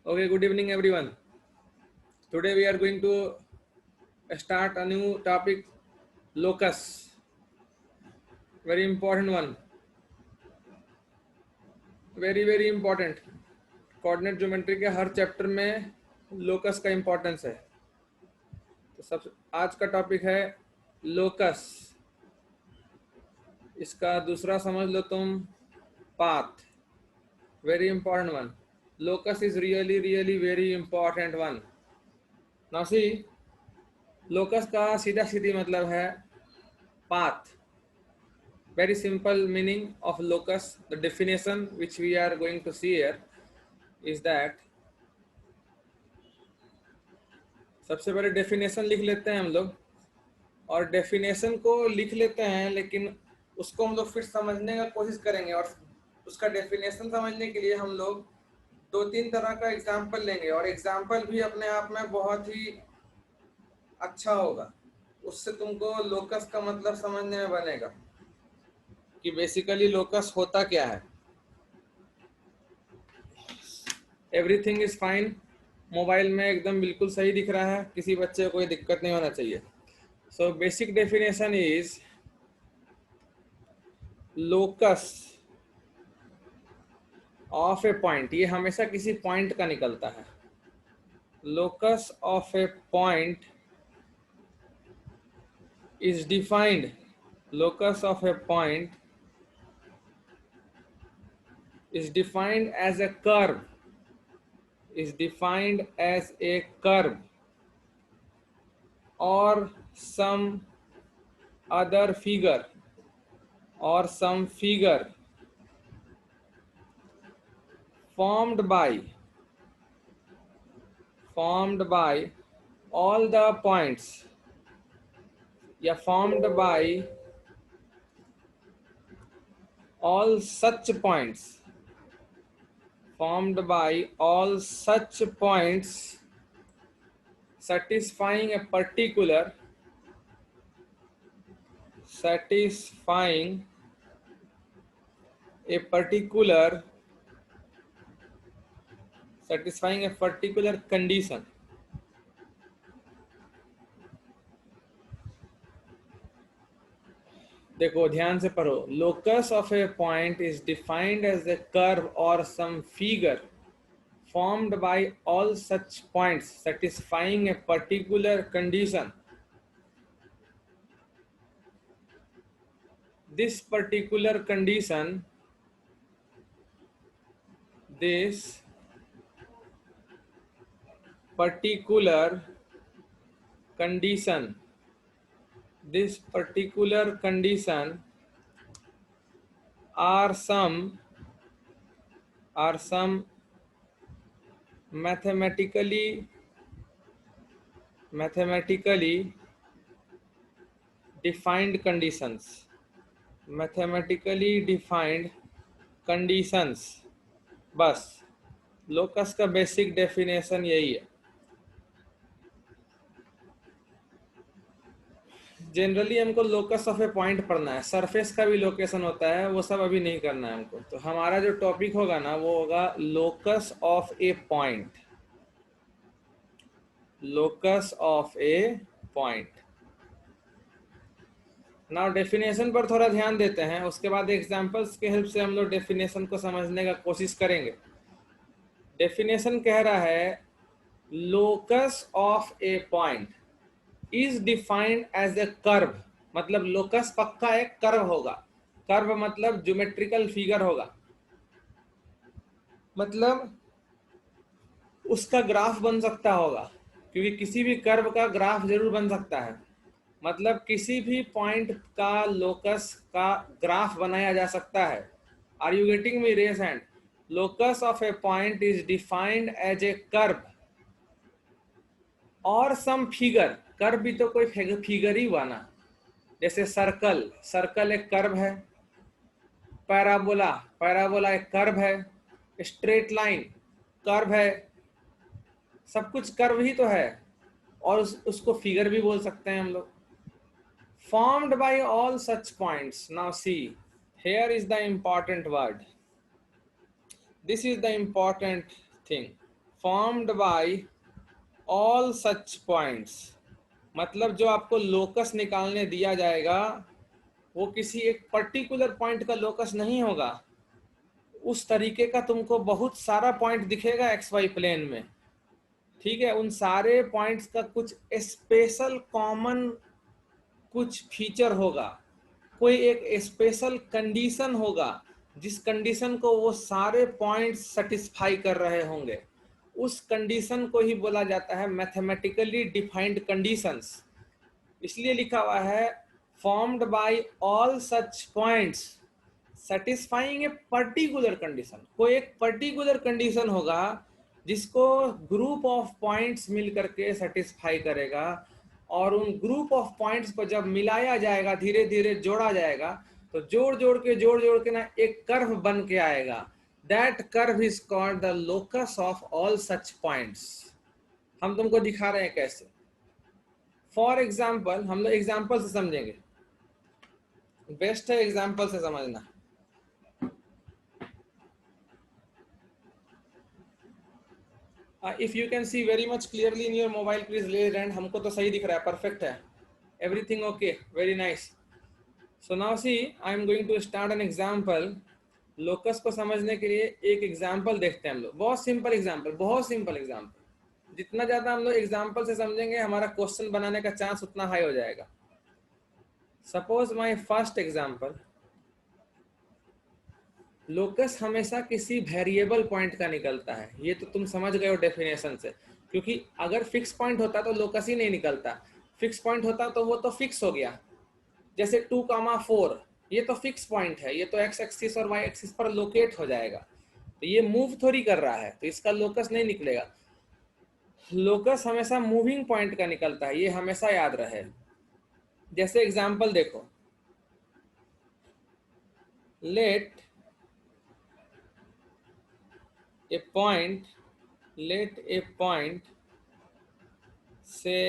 Okay, good evening everyone. Today we are going to start a new topic, locus. Very important one. Very important. Coordinate geometry के हर chapter में locus का importance है। तो सब आज का टॉपिक है लोकस। इसका दूसरा समझ लो तुम, path. Very important one. Locus is really very important one. Now see, locus का सीधा सीधी मतलब है path. Very simple meaning of locus. The definition which we are going to see here is that, सबसे पहले डेफिनेशन लिख लेते हैं हम लोग। और डेफिनेशन को लिख लेते हैं, लेकिन उसको हम लोग फिर समझने का कोशिश करेंगे। और उसका डेफिनेशन समझने के लिए हम लोग दो तीन तरह का एग्जाम्पल लेंगे, और एग्जाम्पल भी अपने आप में बहुत ही अच्छा होगा। उससे तुमको लोकस का मतलब समझने में बनेगा कि बेसिकली लोकस होता क्या है। Everything is fine. मोबाइल में एकदम बिल्कुल सही दिख रहा है, किसी बच्चे को कोई दिक्कत नहीं होना चाहिए। So basic definition is locus of a point. ये हमेशा किसी पॉइंट का निकलता है। Locus of a point is defined. Locus of a point is defined as a curve, is defined as a curve or some other figure, or some figure formed by all the points, या formed by all such points, formed by all such points satisfying a particular condition. देखो ध्यान से पढ़ो। Locus of a point is defined as a curve और some figure formed by all such points satisfying a particular condition. This particular condition are some mathematically defined conditions. बस locus का basic definition यही है। Generally हमको locus of a point पढ़ना है, surface का भी लोकेशन होता है, वो सब अभी नहीं करना है हमको। तो हमारा जो टॉपिक होगा ना, वो होगा locus of a point. Locus of a point. Now definition पर थोड़ा ध्यान देते हैं, उसके बाद एग्जांपल्स के हेल्प से हम लोग डेफिनेशन को समझने का कोशिश करेंगे। डेफिनेशन कह रहा है locus of a point is defined as a curve. मतलब लोकस पक्का एक कर्व होगा। कर्व मतलब ज्योमेट्रिकल फिगर होगा, मतलब उसका ग्राफ बन सकता होगा, क्योंकि किसी भी कर्व का ग्राफ जरूर बन सकता है। मतलब किसी भी पॉइंट का लोकस का ग्राफ बनाया जा सकता है। Are you getting me? Raise hand. Locus of a point is defined as a curve और सम फिगर। कर्व भी तो कोई फिगर ही हुआ ना। जैसे सर्कल एक कर्व है। पैराबोला एक कर्व है। स्ट्रेट लाइन कर्व है। सब कुछ कर्व ही तो है, और उसको फिगर भी बोल सकते हैं हम लोग। formed by all such points. Now see, here is the important word. This is the important thing. Formed by all such points, मतलब जो आपको लोकस निकालने दिया जाएगा वो किसी एक पर्टिकुलर पॉइंट का लोकस नहीं होगा, उस तरीके का तुमको बहुत सारा पॉइंट दिखेगा एक्स वाई प्लेन में, ठीक है। उन सारे पॉइंट्स का कुछ स्पेशल कॉमन कुछ फीचर होगा, कोई एक स्पेशल कंडीशन होगा जिस कंडीशन को वो सारे पॉइंट्स सेटिस्फाई कर रहे होंगे, उस कंडीशन को ही बोला जाता है मैथमेटिकली डिफाइंड कंडीशंस। इसलिए लिखा हुआ है formed by all such points satisfying a particular condition, कोई एक पर्टिकुलर कंडीशन होगा जिसको ग्रुप ऑफ पॉइंट्स मिल करके सेटिस्फाई करेगा, और उन ग्रुप ऑफ पॉइंट्स को जब मिलाया जाएगा, धीरे धीरे जोड़ा जाएगा, तो जोड़ जोड़ के ना एक कर्व बन के आएगा। That curve is called the locus of all such points. हम तुमको दिखा रहे हैं कैसे। फॉर एग्जाम्पल, हम लोग एग्जाम्पल से समझेंगे, बेस्ट है एग्जाम्पल से समझना। If you can see very much clearly in your mobile please raise hand. हमको तो सही दिख रहा है, परफेक्ट है, everything okay, very nice. So now see I am going to start an example. Locus को समझने के लिए एक एग्जाम्पल देखते हैं हम लोग, बहुत सिंपल एग्जाम्पल, बहुत सिंपल एग्जाम्पल। जितना ज्यादा हम लोग एग्जाम्पल से समझेंगे हमारा क्वेश्चन बनाने का चांस उतना हाई हो जाएगा। Suppose my first example, locus हमेशा किसी वेरिएबल पॉइंट का निकलता है, ये तो तुम समझ गए हो डेफिनेशन से, क्योंकि अगर फिक्स पॉइंट होता तो लोकस ही नहीं निकलता। फिक्स पॉइंट होता तो वो तो फिक्स हो गया, जैसे 2,4 ये तो फिक्स पॉइंट है, ये तो एक्स एक्सिस और वाई एक्सिस पर लोकेट हो जाएगा, तो ये मूव थोड़ी कर रहा है, तो इसका लोकस नहीं निकलेगा। लोकस हमेशा मूविंग पॉइंट का निकलता है, ये हमेशा याद रहे। जैसे एग्जाम्पल देखो, late a point, let a point say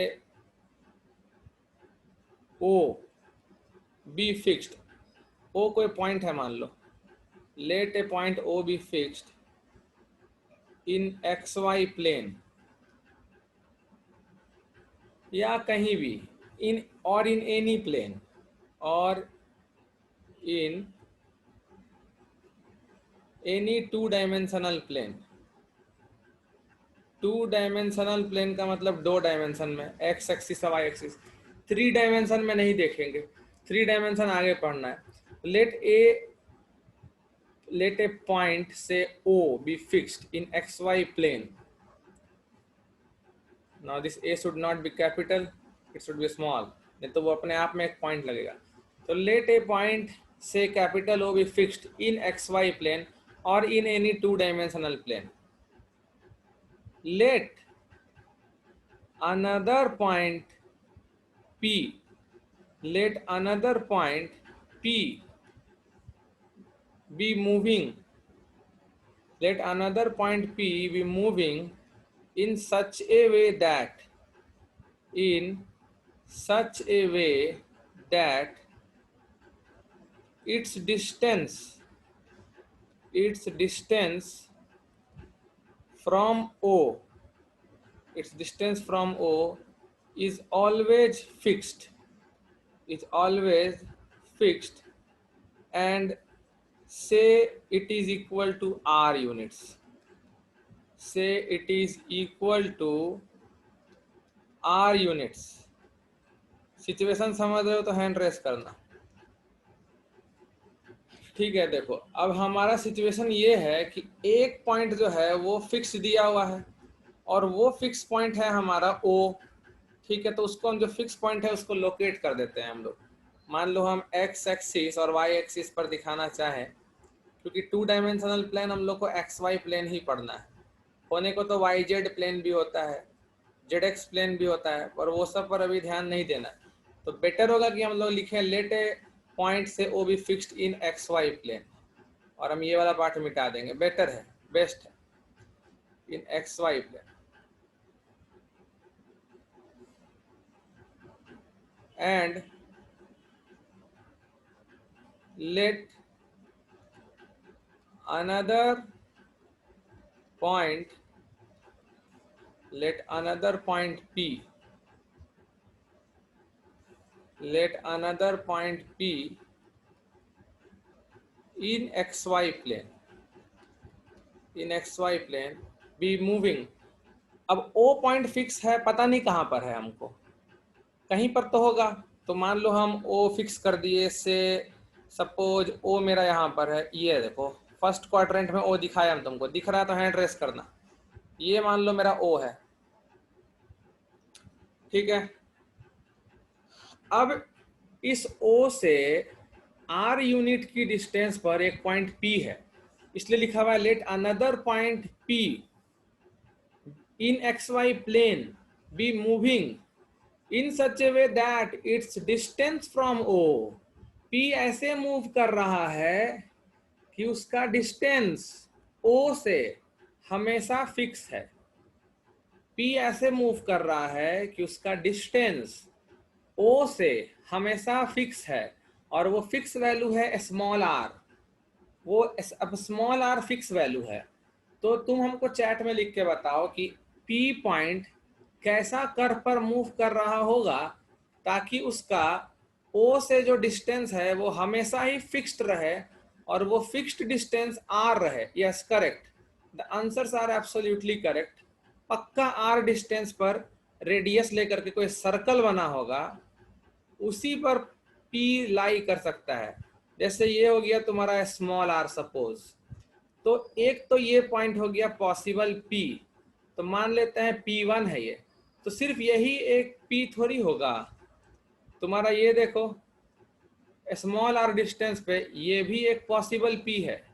O be fixed। O कोई पॉइंट है मान लो, let a point O be fixed in xy plane, या कहीं भी, in or in any plane, or in any two dimensional plane। Two dimensional plane का मतलब दो dimension में, x axis y axis. Three dimension में नहीं देखेंगे, थ्री डायमेंशन आगे पढ़ना है। let a point say O be fixed in xy plane। now this A should not be capital, it should be small, नहीं तो वो अपने आप में एक पॉइंट लगेगा। तो let a point say capital O be fixed in xy plane or in any two dimensional plane। let another point P, let another point P be moving, let another point P be moving in such a way that, in such a way that its distance from O, its distance from O is always fixed, is always fixed, and say it is equal to R units, say it is equal to R units। Situation समझ रहे हो तो hand raise करना, ठीक है। देखो अब हमारा सिचुएशन ये है कि एक पॉइंट जो है वो फिक्स दिया हुआ है, और वो फिक्स पॉइंट है हमारा O, ठीक है। तो उसको हम जो फिक्स पॉइंट है उसको लोकेट कर देते हैं हम लोग। मान लो हम एक्स एक्सिस और वाई एक्सिस पर दिखाना चाहें, क्योंकि टू डायमेंशनल प्लेन हम लोग को एक्स वाई प्लेन ही पढ़ना है, होने को तो वाई जेड प्लेन भी होता है, जेड एक्स प्लेन भी होता है, पर वो सब पर अभी ध्यान नहीं देना। तो बेटर होगा कि हम लोग लिखें late a point say O be fixed in x y plane, और हम ये वाला पार्ट मिटा देंगे, बेटर है, बेस्ट है, in x y plane. And let another point let another point P in xy plane be moving. अब O point fix है, पता नहीं कहाँ पर है, हमको कहीं पर तो होगा। तो मान लो हम O फिक्स कर दिए, से सपोज O मेरा यहाँ पर है, ये देखो फर्स्ट क्वाड्रेंट में O दिखाया हम तुमको, दिख रहा है तो हैंड रेस करना। ये मान लो मेरा O है, ठीक है। अब इस O से R यूनिट की डिस्टेंस पर एक पॉइंट P है, इसलिए लिखा हुआ है let another point P in xy plane be moving in such a way that its distance from O, P ऐसे मूव कर रहा है कि उसका डिस्टेंस O से हमेशा फिक्स है। P ऐसे मूव कर रहा है कि उसका डिस्टेंस O से हमेशा फिक्स है, और वो फिक्स वैल्यू है स्मॉल r। वो अब स्मॉल r फिक्स वैल्यू है, तो तुम हमको चैट में लिख के बताओ कि P पॉइंट कैसा कर्व पर मूव कर रहा होगा ताकि उसका O से जो डिस्टेंस है वो हमेशा ही फिक्स्ड रहे, और वो फिक्स्ड डिस्टेंस r रहे। Yes, correct, the answers are absolutely correct. पक्का r डिस्टेंस पर रेडियस लेकर के कोई सर्कल बना होगा, उसी पर P लाई कर सकता है। जैसे ये हो गया तुम्हारा स्मॉल r सपोज, तो एक तो ये पॉइंट हो गया पॉसिबल P, तो मान लेते हैं P1 है ये, तो सिर्फ यही एक P थोड़ी होगा तुम्हारा। ये देखो स्मॉल r डिस्टेंस पे ये भी एक पॉसिबल P है,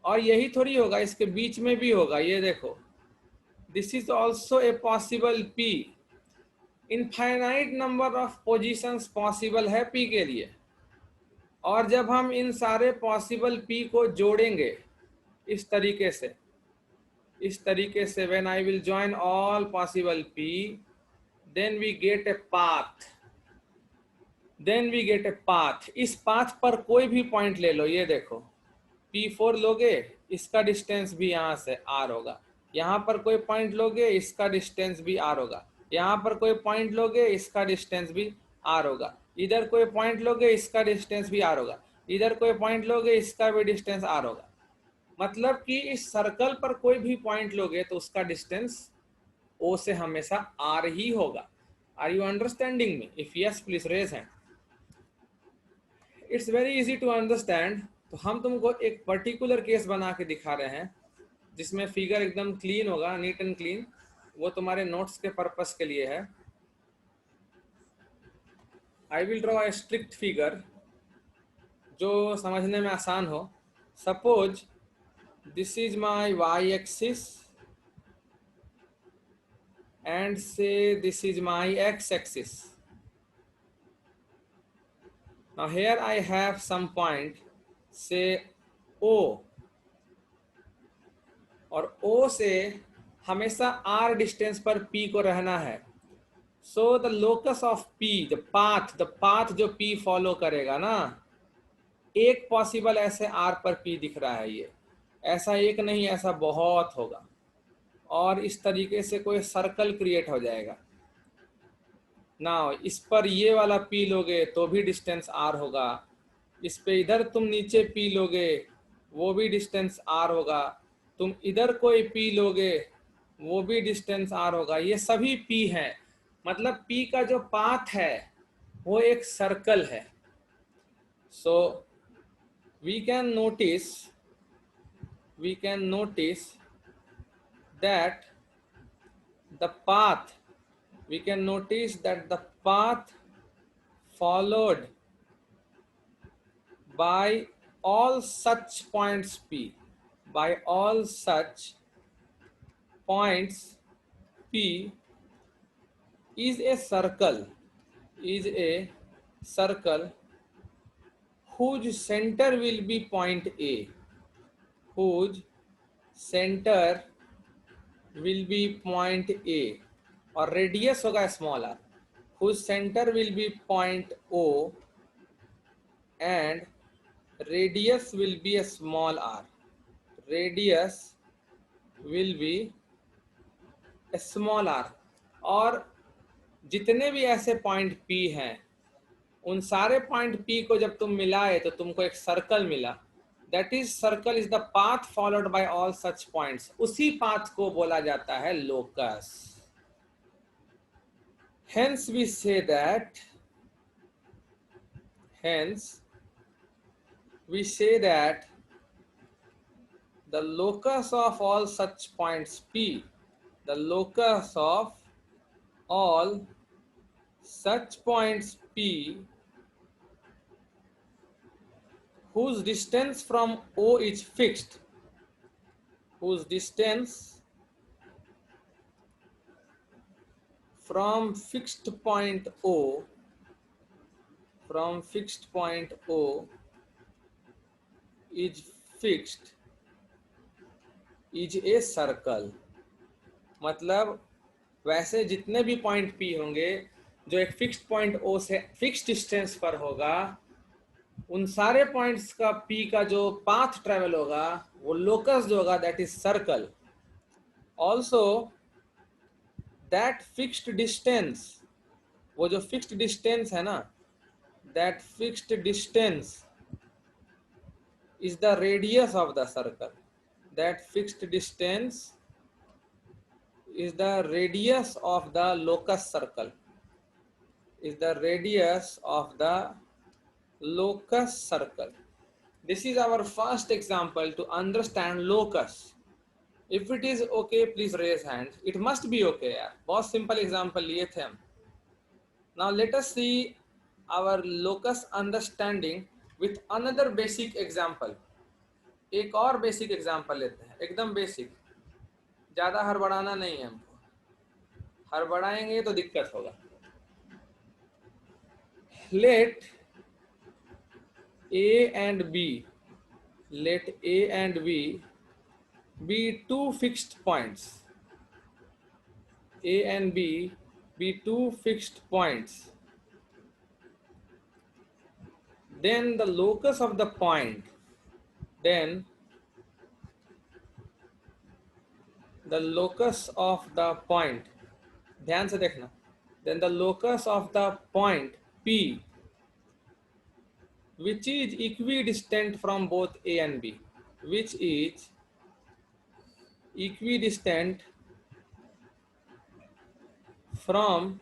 और यही थोड़ी होगा, इसके बीच में भी होगा। ये देखो this is also a possible P। Infinite number of positions possible है P के लिए, और जब हम इन सारे पॉसिबल P को जोड़ेंगे इस तरीके से, when I will join all possible P, then we get a path. इस पाथ पर कोई भी पॉइंट ले लो, ये देखो P4 लोगे, इसका डिस्टेंस भी यहाँ से R होगा। यहाँ पर कोई पॉइंट लोगे, इसका डिस्टेंस भी R होगा। यहाँ पर कोई पॉइंट लोगे, इसका डिस्टेंस भी R होगा। इधर कोई पॉइंट लोगे, इसका डिस्टेंस भी R होगा। इधर कोई पॉइंट लोगे, इसका भी डिस्टेंस R होगा। मतलब कि इस सर्कल पर कोई भी पॉइंट लोगे तो उसका डिस्टेंस O से हमेशा R ही होगा। Are you understanding me? If yes please raise hand. It's very easy to understand. तो हम तुमको एक पर्टिकुलर केस बना के दिखा रहे हैं जिसमें फिगर एकदम क्लीन होगा, नीट एंड क्लीन। वो तुम्हारे नोट्स के पर्पस के लिए है। I will draw a strict figure जो समझने में आसान हो। Suppose this is my y axis and say this is my x axis. Now here I have some point, say O, और O से हमेशा R डिस्टेंस पर P को रहना है। So the locus of P, the path जो P follow करेगा ना, एक पॉसिबल ऐसे R पर P दिख रहा है। ये ऐसा एक नहीं, ऐसा बहुत होगा, और इस तरीके से कोई सर्कल क्रिएट हो जाएगा ना। इस पर ये वाला P लोगे तो भी डिस्टेंस R होगा। इस पे इधर तुम नीचे P लोगे, वो भी डिस्टेंस R होगा। तुम इधर कोई P लोगे, वो भी डिस्टेंस R होगा। ये सभी P हैं। मतलब P का जो पाथ है वो एक सर्कल है। So we can notice that the path followed by all such points P, is a circle whose center will be point A, और रेडियस होगा small r, whose center will be point O and radius will be a small r. Radius will be small r, और जितने भी ऐसे point P हैं उन सारे point P को जब तुम मिलाए तो तुमको एक सर्कल मिला. That is circle is the path followed by all such points. उसी पाथ को बोला जाता है locus. Hence we say that the locus of all such points P, the locus of all such points P whose distance from O is fixed, whose distance from fixed point O is fixed is a circle. मतलब वैसे जितने भी point P होंगे जो एक fixed point O से fixed distance पर होगा, उन सारे पॉइंट्स का P का जो पाथ ट्रेवल होगा वो लोकस जो होगा that is circle. Also that fixed distance, वो जो फिक्स्ड डिस्टेंस है ना, that fixed distance is the radius of the circle. That fixed distance is the radius of the locus circle. Is the radius of the locus circle. This is our first example to understand locus. If it is okay, please raise hand. It must be okay यार. बहुत simple example लिए थे हम. Now let us see our locus understanding with another basic example. एक और basic example लेते हैं, एकदम बेसिक, ज्यादा हड़बड़ाना नहीं है हमको, हड़बड़ाएंगे तो दिक्कत होगा. Let A and B be two fixed points. A and B be two fixed points. Then the locus of the point, then the locus of the point, ध्यान से देखना, then the locus of the point P which is equidistant from both A and B, which is equidistant from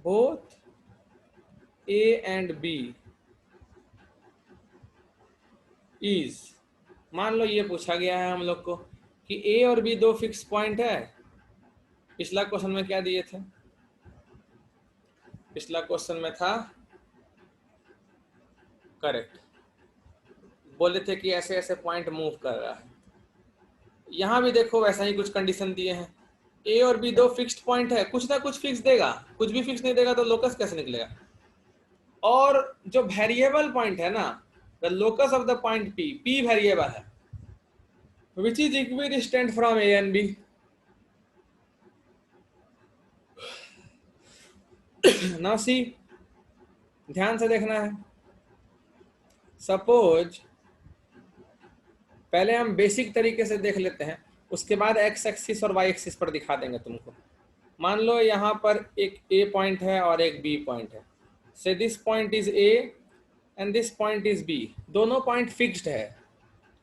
both A and B is, मान लो ये पूछा गया है हम लोग को कि A और B दो फिक्स पॉइंट है. पिछला क्वेश्चन में क्या दिए थे? पिछला क्वेश्चन में था, करेक्ट, बोले थे कि ऐसे ऐसे पॉइंट मूव कर रहा है. यहां भी देखो वैसा ही कुछ कंडीशन दिए हैं. A और B दो फिक्स्ड पॉइंट है, कुछ ना कुछ फिक्स देगा, कुछ भी फिक्स नहीं देगा तो लोकस कैसे निकलेगा? और जो वेरिएबल पॉइंट है ना, the locus of the point P variable है, which is equidistant from A and B. Now see, ध्यान से देखना है. सपोज पहले हम बेसिक तरीके से देख लेते हैं, उसके बाद एक्स एक्सिस और वाई एक्सिस पर दिखा देंगे तुमको. मान लो यहाँ पर एक A पॉइंट है और एक B पॉइंट है. से this point is A and this point is B. दोनों पॉइंट फिक्स्ड है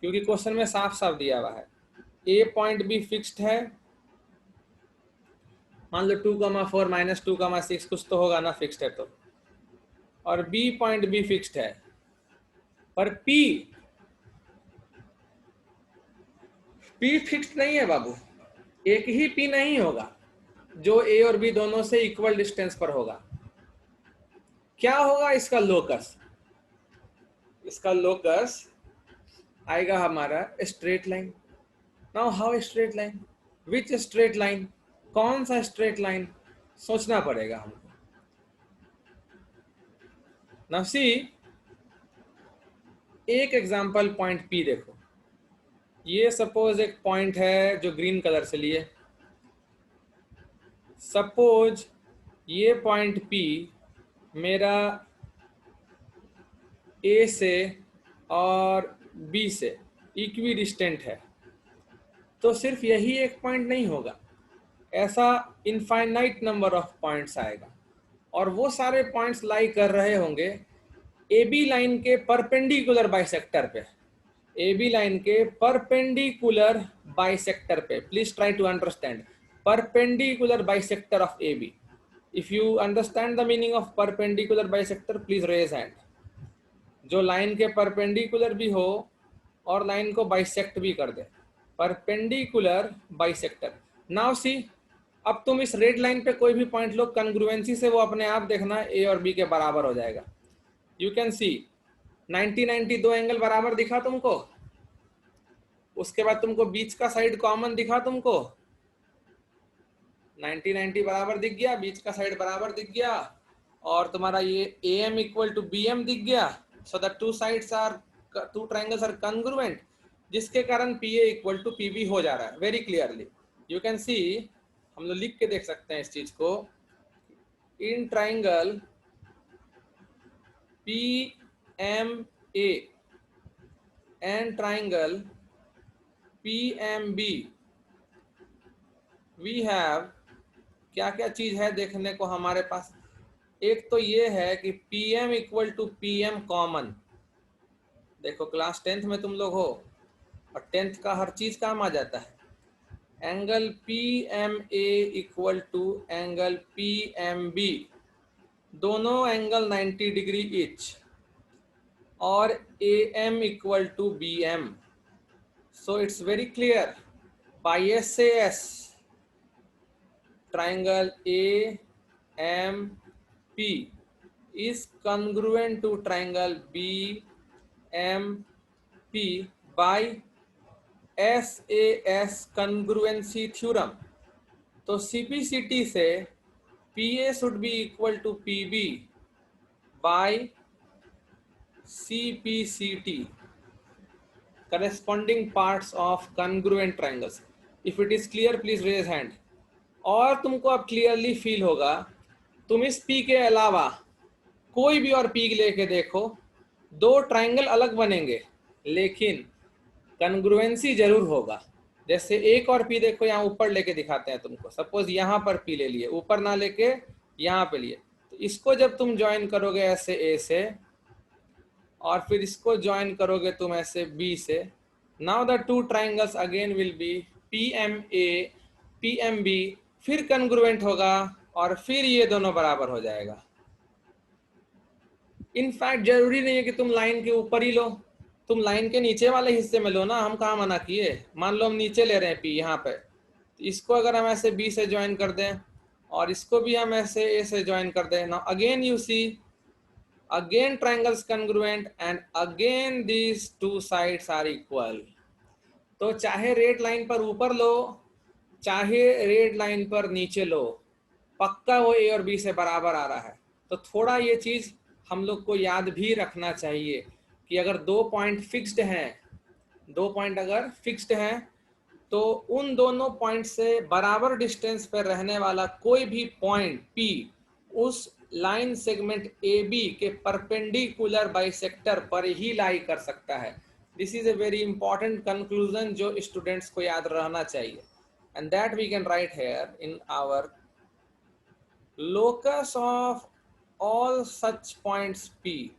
क्योंकि क्वेश्चन में साफ साफ दिया हुआ है. A पॉइंट भी फिक्स्ड है, मान लो 2,4 - 2,6 कुछ तो होगा ना फिक्स्ड है तो, और B पॉइंट भी फिक्स्ड है. पर P फिक्स्ड नहीं है बाबू. एक ही P नहीं होगा जो A और B दोनों से इक्वल डिस्टेंस पर होगा. क्या होगा इसका लोकस? इसका लोकस आएगा हमारा straight line. Now how straight line? Which straight line? कौन सा स्ट्रेट लाइन? सोचना पड़ेगा हमको. नाउ सी, एक एग्जांपल पॉइंट P देखो. ये सपोज एक पॉइंट है जो ग्रीन कलर से लिए. सपोज ये पॉइंट P मेरा A से और B से इक्वी डिस्टेंट है. तो सिर्फ यही एक पॉइंट नहीं होगा, ऐसा इनफाइनाइट नंबर ऑफ पॉइंट्स आएगा और वो सारे पॉइंट्स लाई कर रहे होंगे ए बी लाइन के परपेंडिकुलर बाइसेक्टर पे, ए बी लाइन के परपेंडिकुलर बाइसेक्टर पे। Please try to understand perpendicular bisector of A B. If you understand the meaning of perpendicular bisector please raise hand. जो line के perpendicular भी हो और line को बाइसेक्ट भी कर दे, परपेंडिकुलर बाइसेक्टर। नाउ सी, अब तुम इस रेड लाइन पे कोई भी पॉइंट लो, कन्ग्रुएंसी से वो अपने आप देखना ए और बी के बराबर हो जाएगा। यू कैन सी 90-90 दो एंगल बराबर दिखा तुमको, उसके बाद तुमको बीच का साइड कॉमन दिखा तुमको, 90-90 बराबर दिख गया, बीच का साइड बराबर दिख गया और तुम्हारा ये AM इक्वल टू BM दिख गया। So the two sides are, two triangles are congruent, जिसके कारण PA इक्वल टू PB हो जा रहा है वेरी क्लियरली। यू कैन सी, हम लोग लिख के देख सकते हैं इस चीज को, in triangle PMA and triangle PMB we have, क्या क्या चीज है देखने को हमारे पास। एक तो ये है कि PM equal to PM common. देखो क्लास 10th में तुम लोग हो और 10th का हर चीज काम आ जाता है। Angle PMA equal to angle PMB, दोनों एंगल 90 डिग्री ईच, और AM equal to BM। So it's very clear by SAS triangle AMP is congruent to triangle BMP by SAS congruency theorem। तो CPCT से PA should be equal to PB by CPCT, corresponding parts of congruent triangles। If it is clear please raise hand। और तुमको अब clearly feel होगा, तुम इस P के अलावा कोई भी और पी लेके देखो, दो ट्राइंगल अलग बनेंगे लेकिन कन्ग्रुएंसी जरूर होगा। जैसे एक और पी देखो, यहाँ ऊपर लेके दिखाते हैं तुमको, सपोज यहाँ पर पी ले लिए, ऊपर ना लेके यहाँ पे लिए, तो इसको जब तुम ज्वाइन करोगे ऐसे ए से और फिर इसको ज्वाइन करोगे तुम ऐसे बी से, now the two triangles again will be PMA PMB, फिर कन्ग्रुएंट होगा और फिर ये दोनों बराबर हो जाएगा। इनफैक्ट जरूरी नहीं है कि तुम लाइन के ऊपर ही लो, तुम लाइन के नीचे वाले हिस्से में लो ना, हम कहाँ मना किए। मान लो हम नीचे ले रहे हैं पी यहाँ पे, तो इसको अगर हम ऐसे बी से ज्वाइन कर दें और इसको भी हम ऐसे ए से ज्वाइन कर दें, now again you see, again triangles congruent and again these two sides are equal. तो चाहे रेड लाइन पर ऊपर लो चाहे रेड लाइन पर नीचे लो, पक्का वो ए और बी से बराबर आ रहा है। तो थोड़ा ये चीज हम लोग को याद भी रखना चाहिए कि अगर दो पॉइंट फिक्स्ड हैं, दो पॉइंट अगर फिक्स्ड हैं तो उन दोनों पॉइंट से बराबर डिस्टेंस पर रहने वाला कोई भी पॉइंट P उस लाइन सेगमेंट AB के परपेंडिकुलर बाइसेक्टर पर ही लाई कर सकता है। This is a very important conclusion जो स्टूडेंट्स को याद रहना चाहिए, and that we can write here in our locus of all such points P,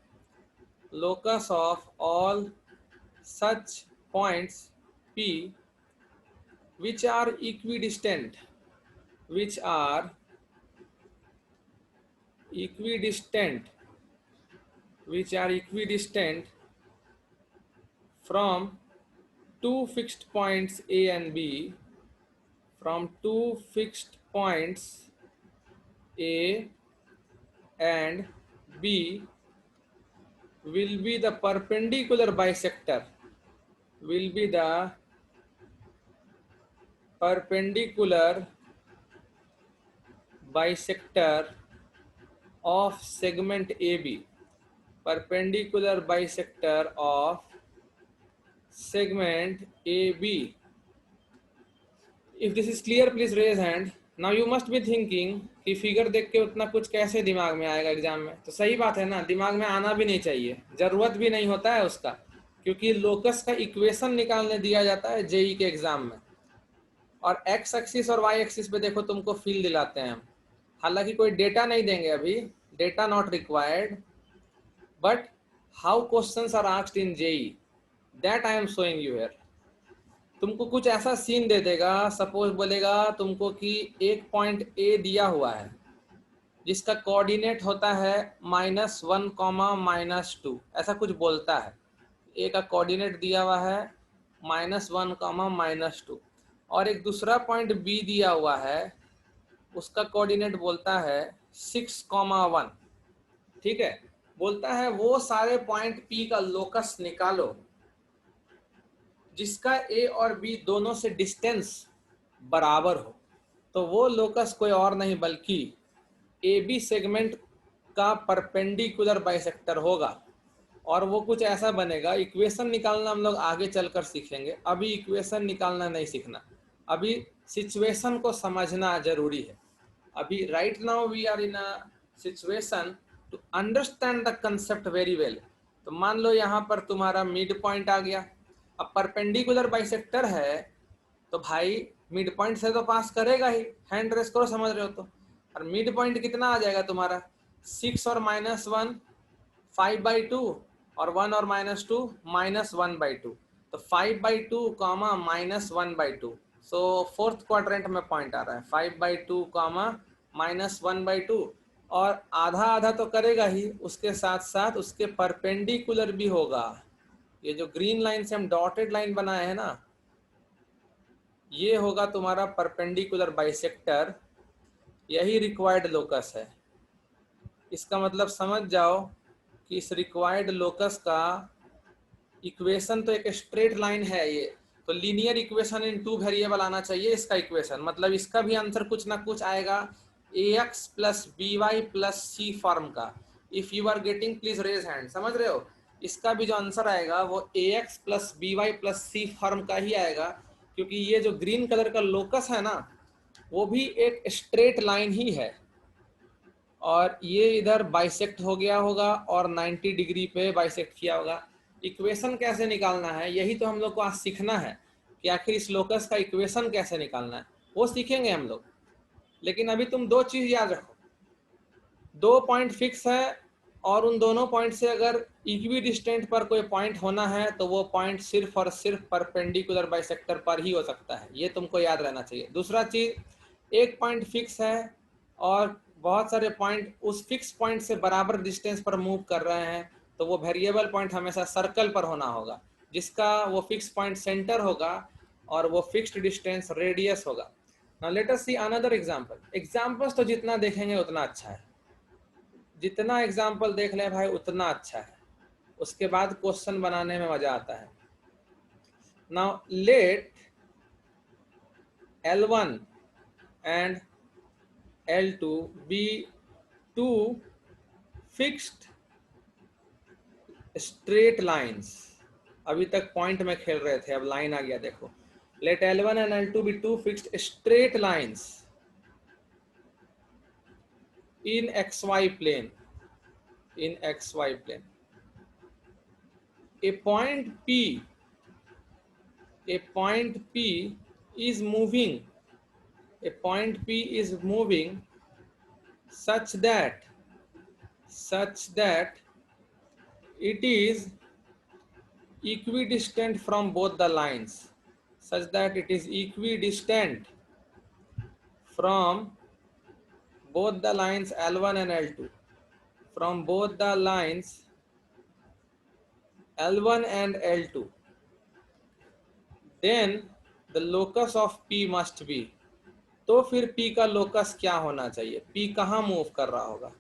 locus of all such points P which are equidistant, which are equidistant, which are equidistant from two fixed points A and B, from two fixed points A and B will be the perpendicular bisector, will be the perpendicular bisector of segment AB, perpendicular bisector of segment AB। If this is clear please raise hand। Now you must be thinking कि figure देख के उतना कुछ कैसे दिमाग में आएगा exam में। तो सही बात है ना, दिमाग में आना भी नहीं चाहिए, जरूरत भी नहीं होता है उसका, क्योंकि लोकस का इक्वेशन निकालने दिया जाता है जेई के एग्जाम में। और एक्स एक्सिस और वाई एक्सिस पे देखो तुमको फील दिलाते हैं हम, हालांकि कोई डेटा नहीं देंगे अभी, data not required, but how questions are asked in JEE that I am showing you here. तुमको कुछ ऐसा सीन दे देगा, सपोज बोलेगा तुमको कि एक पॉइंट ए दिया हुआ है जिसका कोऑर्डिनेट होता है -1, -2, ऐसा कुछ बोलता है। ए का कोऑर्डिनेट दिया हुआ है -1, -2, और एक दूसरा पॉइंट बी दिया हुआ है, उसका कोऑर्डिनेट बोलता है 6, 1। ठीक है, बोलता है वो सारे पॉइंट पी का लोकस निकालो जिसका ए और बी दोनों से डिस्टेंस बराबर हो। तो वो लोकस कोई और नहीं बल्कि ए बी सेगमेंट का परपेंडिकुलर बाइसेक्टर होगा, और वो कुछ ऐसा बनेगा। इक्वेशन निकालना हम लोग आगे चलकर सीखेंगे, अभी इक्वेशन निकालना नहीं सीखना, अभी सिचुएशन को समझना जरूरी है। अभी right now we are in a situation to understand the concept very well. तो मान लो यहाँ पर तुम्हारा मिड पॉइंट आ गया, अब परपेंडिकुलर बाइसेक्टर है तो भाई मिड पॉइंट से तो पास करेगा ही, हैंड रेस करो, समझ रहे हो तो। और मिड पॉइंट कितना आ जाएगा तुम्हारा 6 और -1 5/2, और 1 और -2 -1/2, तो 5/2 -1/2। सो फोर्थ क्वाड्रेंट में पॉइंट आ रहा है 5/2 -1/2, और आधा आधा तो करेगा ही, उसके साथ साथ उसके परपेंडिकुलर भी होगा। ये जो ग्रीन लाइन से हम डॉटेड लाइन बनाए हैं ना, ये होगा तुम्हारा परपेंडिकुलर बाइसेक्टर, यही रिक्वायर्ड लोकस है। इसका मतलब समझ जाओ कि इस रिक्वायर्ड लोकस का इक्वेशन तो एक स्ट्रेट लाइन है ये, तो लीनियर इक्वेशन इन 2 वेरिएबल आना चाहिए इसका इक्वेशन, मतलब इसका भी आंसर कुछ ना कुछ आएगा ax + by + c फॉर्म का। If you are getting please raise hand, समझ रहे हो? इसका भी जो आंसर आएगा वो ax + by + c फॉर्म का ही आएगा, क्योंकि ये जो ग्रीन कलर का लोकस है ना, वो भी एक स्ट्रेट लाइन ही है, और ये इधर बाइसेक्ट हो गया होगा और 90 डिग्री पे बाइसेक्ट किया होगा। इक्वेशन कैसे निकालना है, यही तो हम लोग को आज सीखना है कि आखिर इस लोकस का इक्वेशन कैसे निकालना है, वो सीखेंगे हम लोग। लेकिन अभी तुम दो चीज याद रखो, दो पॉइंट फिक्स है, और उन दोनों पॉइंट से अगर इक्वी डिस्टेंट पर कोई पॉइंट होना है तो वो पॉइंट सिर्फ और सिर्फ परपेंडिकुलर बाइसेक्टर पर ही हो सकता है, ये तुमको याद रहना चाहिए। दूसरा चीज, एक पॉइंट फिक्स है और बहुत सारे पॉइंट उस फिक्स पॉइंट से बराबर डिस्टेंस पर मूव कर रहे हैं, तो वो वेरिएबल पॉइंट हमेशा सर्कल पर होना होगा, जिसका वो फिक्स पॉइंट सेंटर होगा और वो फिक्स्ड डिस्टेंस रेडियस होगा। नाउ लेट अस सी अनदर एग्जांपल। एग्जांपल्स तो जितना देखेंगे उतना अच्छा है, जितना एग्जांपल देख लें भाई उतना अच्छा है, उसके बाद क्वेश्चन बनाने में मजा आता है। Now let L1 and L2 be two fixed straight lines। अभी तक पॉइंट में खेल रहे थे, अब लाइन आ गया, देखो। Let L1 and L2 be two fixed straight lines in XY plane, in XY plane। A point P is moving, a point P is moving such that it is equidistant from both the lines, such that it is equidistant from both the lines L1 and L2, from both the lines L1 and L2, then the locus of P must be। तो फिर P का locus क्या होना चाहिए, P कहाँ move कर रहा होगा?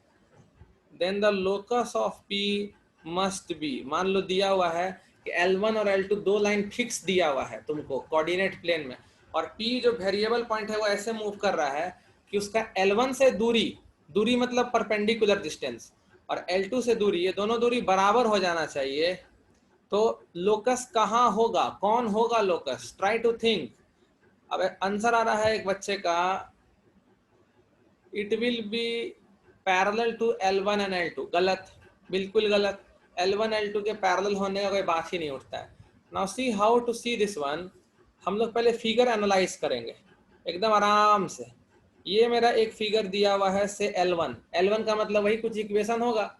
Then the locus of P must be, मान लो दिया हुआ है कि L1 और L2 दो लाइन फिक्स दिया हुआ है तुमको कोऑर्डिनेट प्लेन में, और P जो वेरिएबल पॉइंट है वो ऐसे मूव कर रहा है कि उसका L1 से दूरी मतलब परपेंडिकुलर डिस्टेंस, और L2 से दूरी, ये दोनों दूरी बराबर हो जाना चाहिए। तो लोकस कहाँ होगा, कौन होगा लोकस? Try to think. अब आंसर आ रहा है एक बच्चे का, it will be parallel to L1 and L2। गलत, बिल्कुल गलत। L1 L2 के पैरेलल होने का कोई बात ही नहीं उठता है। Now see how to see this one. हम लोग पहले फिगर एनालाइज करेंगे, एकदम आराम से। ये मेरा एक फिगर दिया हुआ है से L1, L1 का मतलब वही कुछ इक्वेशन होगा,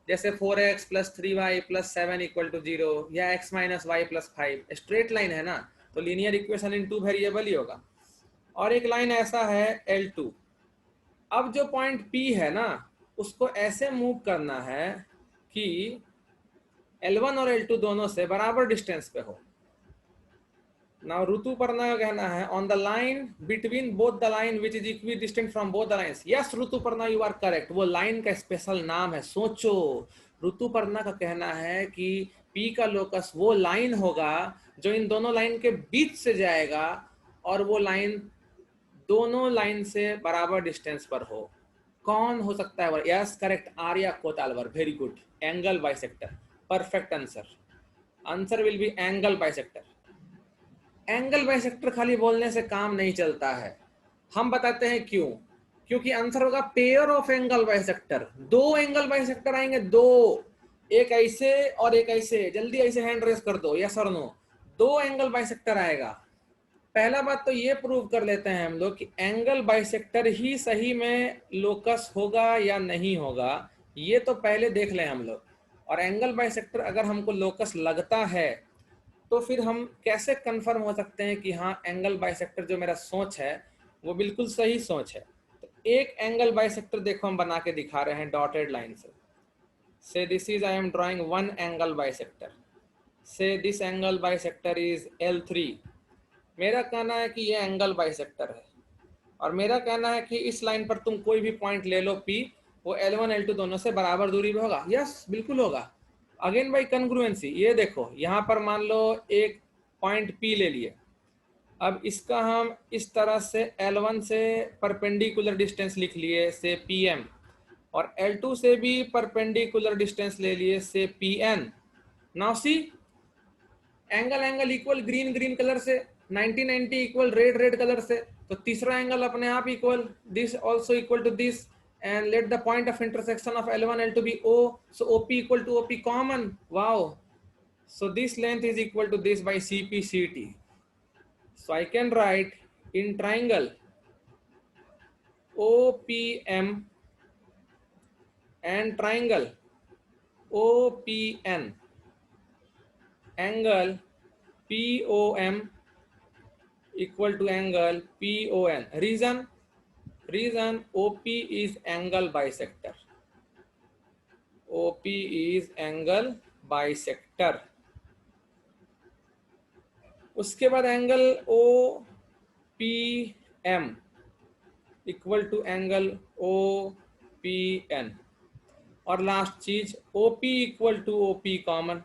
जैसे 4x + 3y + 7 = 0 या x - y + 5, स्ट्रेट लाइन है ना, तो लीनियर इक्वेशन इन 2 वेरिएबल ही होगा। और एक लाइन ऐसा है L2। अब जो पॉइंट P है ना, उसको ऐसे मूव करना है कि L1 और L2 दोनों से बराबर डिस्टेंस पे हो। नाउ ऋतुपर्णा का कहना है on the line between both the line which is equidistant from both the lines. Yes Rituparna, you are correct. वो लाइन का स्पेशल नाम है, सोचो। ऋतुपर्णा का कहना है कि P का लोकस वो लाइन होगा जो इन दोनों लाइन के बीच से जाएगा और वो लाइन दोनों लाइन से बराबर डिस्टेंस पर हो। कौन हो सकता है? Yes correct, Arya Kotalwar, very good. Angle bisector, perfect answer. Answer will be angle bisector. Angle bisector खाली बोलने से काम नहीं चलता है, हम बताते हैं क्यों। क्योंकि आंसर होगा पेयर ऑफ एंगल बाइसेक्टर। दो एंगल बाइसेक्टर आएंगे, दो, एक ऐसे और एक ऐसे। जल्दी ऐसे हैंड रेस कर दो, यस और नो। दो एंगल बाइसेक्टर आएगा। पहला बात तो ये प्रूव कर लेते हैं हम लोग कि एंगल बाइसेक्टर ही सही में लोकस होगा या नहीं होगा, ये तो पहले देख लें हम लोग। और एंगल बाइसेक्टर अगर हमको लोकस लगता है तो फिर हम कैसे कंफर्म हो सकते हैं कि हाँ एंगल बाइसेक्टर जो मेरा सोच है वो बिल्कुल सही सोच है। तो एक एंगल बाइसेक्टर देखो हम बना के दिखा रहे हैं डॉटेड लाइन से। So this is I am drawing one angle bisector. So this angle bisector is L3। मेरा कहना है कि ये एंगल बाइसेक्टर है और मेरा कहना है कि इस लाइन पर तुम कोई भी पॉइंट ले लो P, वो L1 L2 दोनों से बराबर दूरी पे होगा। यस बिल्कुल होगा। अगेन बाई कन्ग्रुएंसी, ये देखो यहाँ पर मान लो एक पॉइंट P ले लिए। अब इसका हम इस तरह से L1 से परपेंडिकुलर डिस्टेंस लिख लिए से PM, और L2 से भी परपेंडिकुलर डिस्टेंस ले लिए से PN। Now see, angle angle equal green green colour से, 90 इक्वल रेड रेड कलर से, तो तीसरा एंगल अपने आप equal, this also equal to this, and let the point of intersection of L1 L2 be O, so OP equal to OP common. Wow, so this length is equal to this by CP CT. So I can write in triangle OPM and triangle OPN, angle POM equal to angle PON. Reason OP is angle bisector. OP is angle bisector. उसके बाद angle OPM equal to angle OPN। और last चीज OP equal to OP common.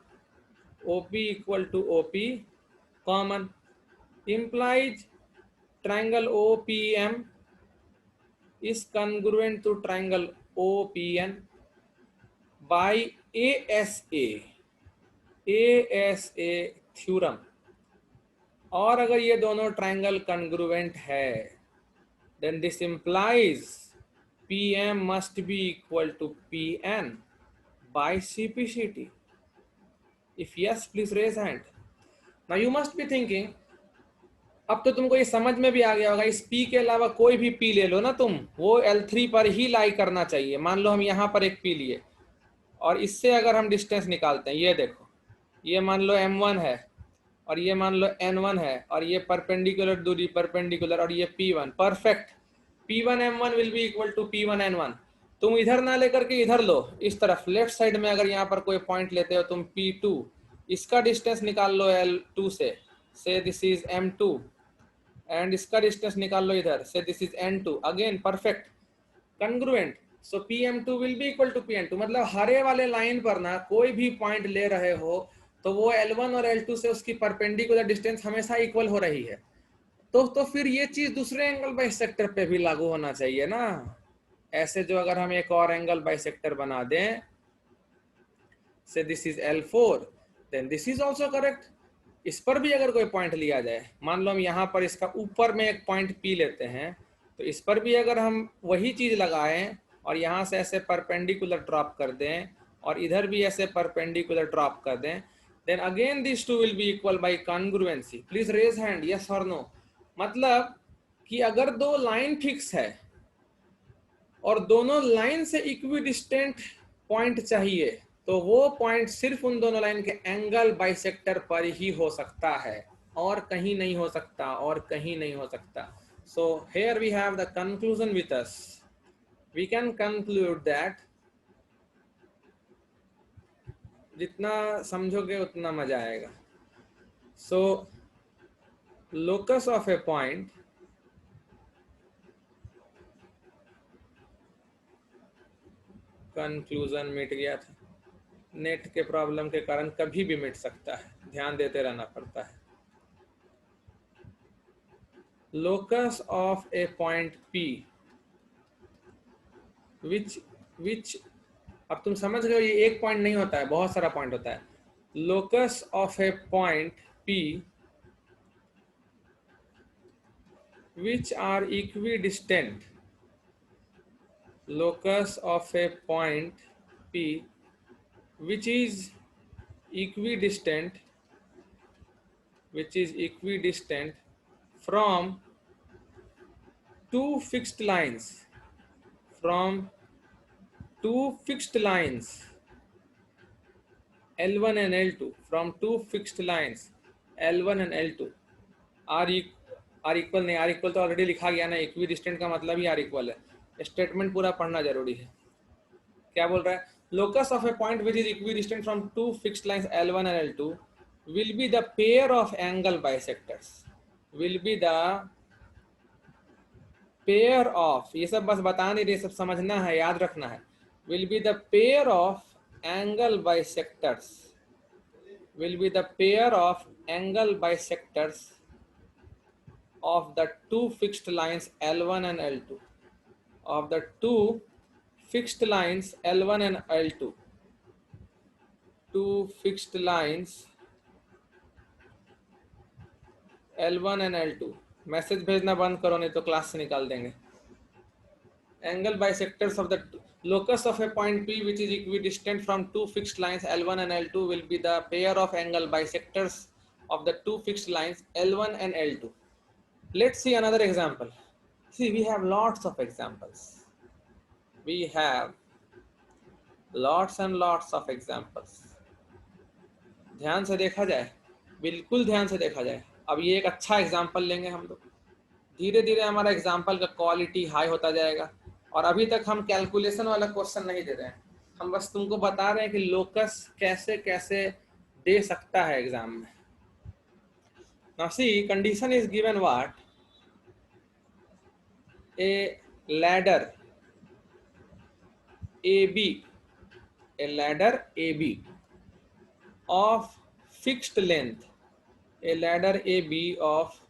OP equal to OP common implies triangle OPM is congruent to triangle OPN by ASA theorem. और अगर ये दोनों triangle congruent है then this implies PM must be equal to PN by CPCT. If yes, please raise hand. Now you must be thinking, अब तो तुमको ये समझ में भी आ गया होगा, इस P के अलावा कोई भी P ले लो ना तुम, वो L3 पर ही लाई करना चाहिए। मान लो हम यहाँ पर एक P लिए और इससे अगर हम डिस्टेंस निकालते हैं, ये देखो, ये मान लो M1 है और ये मान लो N1 है और ये परपेंडिकुलर दूरी परपेंडिकुलर और ये P1, perfect. P1 M1 will be equal to P1 N1। तुम इधर ना लेकर के इधर लो, इस तरफ लेफ्ट साइड में अगर यहाँ पर कोई पॉइंट लेते हो तुम P2, इसका डिस्टेंस निकाल लो L2 से दिस इज M2, एंड इसका डिस्टेंस निकाल लो इधर से this is N2, again perfect congruent. So PM2 will be equal to PN2। मतलब हरे वाले लाइन पर ना कोई भी पॉइंट ले रहे हो तो वो L1 और L2 से उसकी परपेंडिकुलर डिस्टेंस हमेशा इक्वल हो रही है। तो फिर ये चीज दूसरे एंगल बाइसेक्टर पे भी लागू होना चाहिए ना। ऐसे जो अगर हम एक और एंगल बाइसेक्टर बना दें, say this is L4, then this is also correct. इस पर भी अगर कोई पॉइंट लिया जाए, मान लो हम यहाँ पर इसका ऊपर में एक पॉइंट P लेते हैं, तो इस पर भी अगर हम वही चीज लगाएं और यहाँ से ऐसे परपेंडिकुलर ड्रॉप कर दें और इधर भी ऐसे परपेंडिकुलर ड्रॉप कर दें, then again these two will be equal by congruency. Please raise hand, yes or no. मतलब कि अगर दो लाइन फिक्स है और दोनों लाइन से इक्विडिस्टेंट पॉइंट चाहिए, तो वो पॉइंट सिर्फ उन दोनों लाइन के एंगल बाइसेक्टर पर ही हो सकता है, और कहीं नहीं हो सकता, और कहीं नहीं हो सकता. So here we have the conclusion with us. We can conclude that जितना समझोगे उतना मजा आएगा. So locus of a point conclusion मिट गया था. नेट के प्रॉब्लम के कारण कभी भी मिट सकता है, ध्यान देते रहना पड़ता है. Locus of a point P विच अब तुम समझ गए, ये एक पॉइंट नहीं होता है, बहुत सारा पॉइंट होता है. Locus of a point P which are equidistant. locus of a point P which is equidistant from two fixed lines L1 and L2, from two fixed lines L1 and L2 R equal नहीं, R equal तो already लिखा गया ना. Equidistant का मतलब ही R equal है. Statement पूरा पढ़ना जरूरी है. क्या बोल रहा है? locus of a point which is equidistant from two fixed lines L1 and L2 will be the pair of angle bisectors. will be the pair of, ये सब बस बता नहीं रहे, सब समझना है, याद रखना है. will be the pair of angle bisectors. will be the pair of angle bisectors of the two fixed lines L1 and L2. of the two fixed lines L1 and L2. two fixed lines L1 and L2. Message भेजना बंद करो नहीं तो class से निकाल देंगे. Angle bisectors of the locus of a point P which is equidistant from two fixed lines L1 and L2 will be the pair of angle bisectors of the two fixed lines L1 and L2. Let's see another example. See, we have lots of examples. We have lots and lots of examples. ध्यान से देखा जाए, बिल्कुल ध्यान से देखा जाए. अब ये एक अच्छा एग्जाम्पल लेंगे हम लोग. धीरे धीरे हमारा एग्जाम्पल का क्वालिटी हाई होता जाएगा. और अभी तक हम कैलकुलेशन वाला क्वेश्चन नहीं दे रहे हैं, हम बस तुमको बता रहे हैं कि लोकस कैसे कैसे दे सकता है एग्जाम में. Now see, condition is given what, A ladder AB, a ladder AB of fixed length, a ladder AB of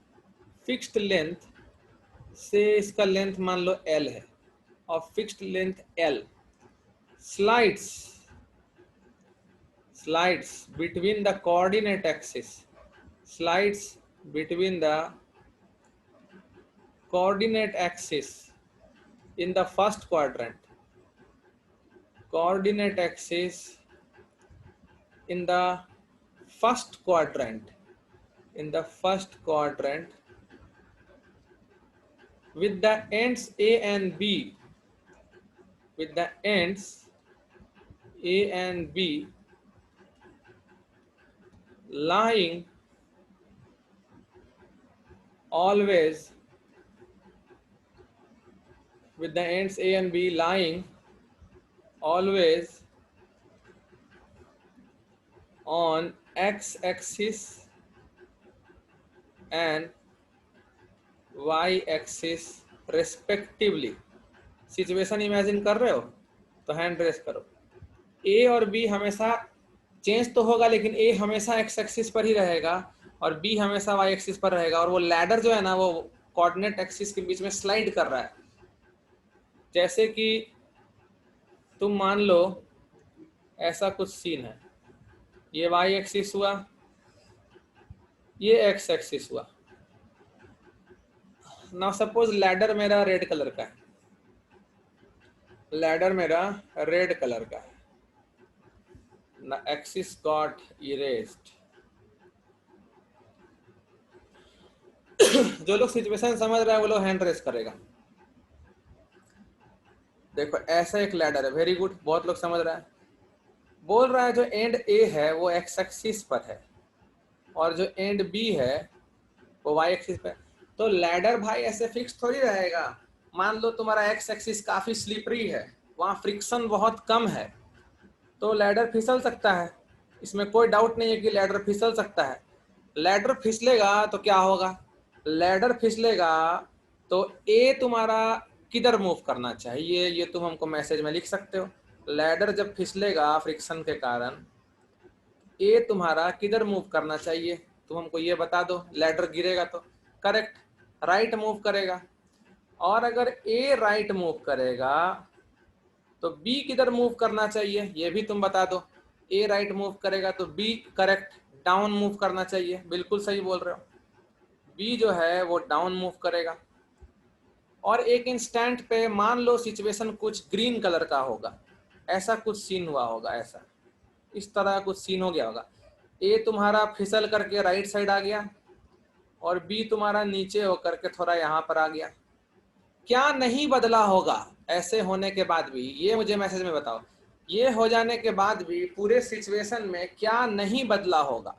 fixed length, से इसका लेंथ मान लो L है, of fixed length L, slides between the coordinate axis, slides between the coordinate axis in the first quadrant, coordinate axis in the first quadrant, with the ends A and B, lying always, with the ends A and B lying always on x-axis and y-axis respectively. Situation imagine कर रहे हो तो hand raise करो. ए और B हमेशा change तो होगा, लेकिन ए हमेशा एक्स एक्सिस पर ही रहेगा और बी हमेशा वाई एक्सिस पर रहेगा, और वो लैडर जो है ना वो कोऑर्डिनेट एक्सिस के बीच में स्लाइड कर रहा है. जैसे कि तुम मान लो ऐसा कुछ सीन है, ये वाई एक्सिस हुआ, ये एक्स एक्सिस हुआ. नाउ सपोज लैडर मेरा रेड कलर का है, the axis got erased. जो लोग सिचुएशन समझ रहा है वो लोग हैंड रेस करेगा। देखो ऐसा एक लैडर है, वेरी गुड, बहुत लोग समझ रहा है। बोल रहा है जो एंड ए है वो एक्स एक्सिस पर है और जो एंड बी है वो वाई एक्सिस पर। तो लैडर भाई ऐसे फिक्स थोड़ी रहेगा। मान लो तुम्हारा एक्स एक्सिस काफी स्लिपरी है, वहां फ्रिक्शन बहुत कम है, तो लैडर फिसल सकता है। इसमें कोई डाउट नहीं है कि लैडर फिसल सकता है। लैडर फिसलेगा तो क्या होगा? लैडर फिसलेगा तो ए तुम्हारा किधर मूव करना चाहिए ये तुम हमको मैसेज में लिख सकते हो। लैडर जब फिसलेगा फ्रिक्शन के कारण, ए तुम्हारा किधर मूव करना चाहिए तुम हमको ये बता दो। लैडर गिरेगा तो करेक्ट राइट मूव करेगा, और अगर ए राइट मूव करेगा तो बी किधर मूव करना चाहिए ये भी तुम बता दो। ए राइट मूव करेगा तो बी करेक्ट डाउन मूव करना चाहिए, बिल्कुल सही बोल रहे हो। बी जो है वो डाउन मूव करेगा। और एक इंस्टेंट पे मान लो सिचुएशन कुछ ग्रीन कलर का होगा, ऐसा कुछ सीन हुआ होगा, ऐसा इस तरह कुछ सीन हो गया होगा। ए तुम्हारा फिसल करके राइट साइड आ गया और बी तुम्हारा नीचे होकर के थोड़ा यहाँ पर आ गया। क्या नहीं बदला होगा ऐसे होने के बाद भी? ये मुझे मैसेज में बताओ। ये हो जाने के बाद भी पूरे सिचुएशन में क्या नहीं बदला होगा?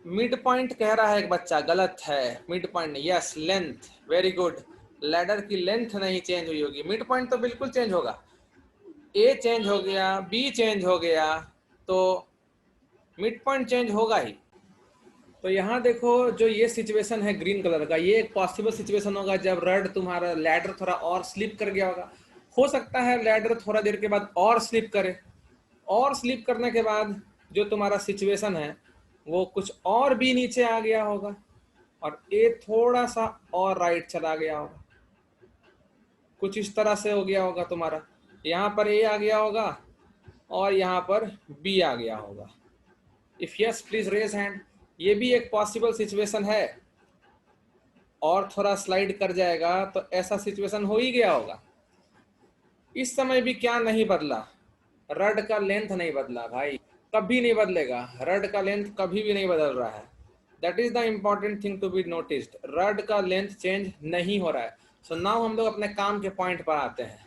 मिड पॉइंट कह रहा है एक बच्चा, गलत है। Mid point yes, length, very good. Ladder की लेंथ नहीं चेंज हुई होगी, मिड पॉइंट तो बिल्कुल चेंज होगा। ए चेंज हो गया, बी चेंज हो गया, तो मिड पॉइंट चेंज होगा ही। तो यहाँ देखो जो ये सिचुएशन है ग्रीन कलर का, ये एक पॉसिबल सिचुएशन होगा जब रड तुम्हारा लैडर थोड़ा और स्लिप कर गया होगा। हो सकता है लैडर थोड़ा देर के बाद और स्लिप करे, और स्लिप करने के बाद जो तुम्हारा सिचुएशन है वो कुछ और भी नीचे आ गया होगा और ए थोड़ा सा और राइट चला गया होगा। कुछ इस तरह से हो गया होगा तुम्हारा। यहाँ पर ए आ गया होगा और यहाँ पर बी आ गया होगा। If yes please raise hand. ये भी एक पॉसिबल सिचुएशन है। और थोड़ा स्लाइड कर जाएगा तो ऐसा सिचुएशन हो ही गया होगा। इस समय भी क्या नहीं बदला? रड का लेंथ नहीं बदला भाई, कभी नहीं बदलेगा। रड का लेंथ कभी भी नहीं बदल रहा है। That is the important thing to be noticed. Rod का लेंथ चेंज नहीं हो रहा है। सो नाउ हम लोग अपने काम के पॉइंट पर आते हैं।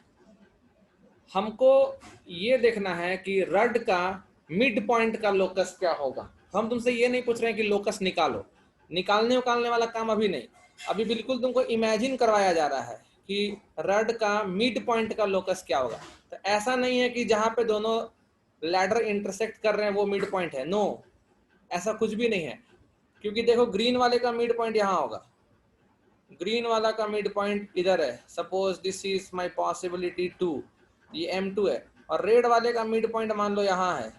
हमको ये देखना है कि रड का मिड पॉइंट का लोकस क्या होगा। हम तुमसे ये नहीं पूछ रहे हैं कि लोकस निकालो, निकालने उकालने वाला काम अभी नहीं। अभी बिल्कुल तुमको इमेजिन करवाया जा रहा है कि रड का मिड पॉइंट का लोकस क्या होगा। तो ऐसा नहीं है कि जहां पे दोनों लैडर इंटरसेक्ट कर रहे हैं वो मिड पॉइंट है, नो, ऐसा कुछ भी नहीं है। क्योंकि देखो ग्रीन वाले का मिड पॉइंट यहाँ होगा, ग्रीन वाला का मिड पॉइंट इधर है। Suppose this is my possibility 2, ये M2 है, और रेड वाले का मिड पॉइंट मान लो यहाँ है,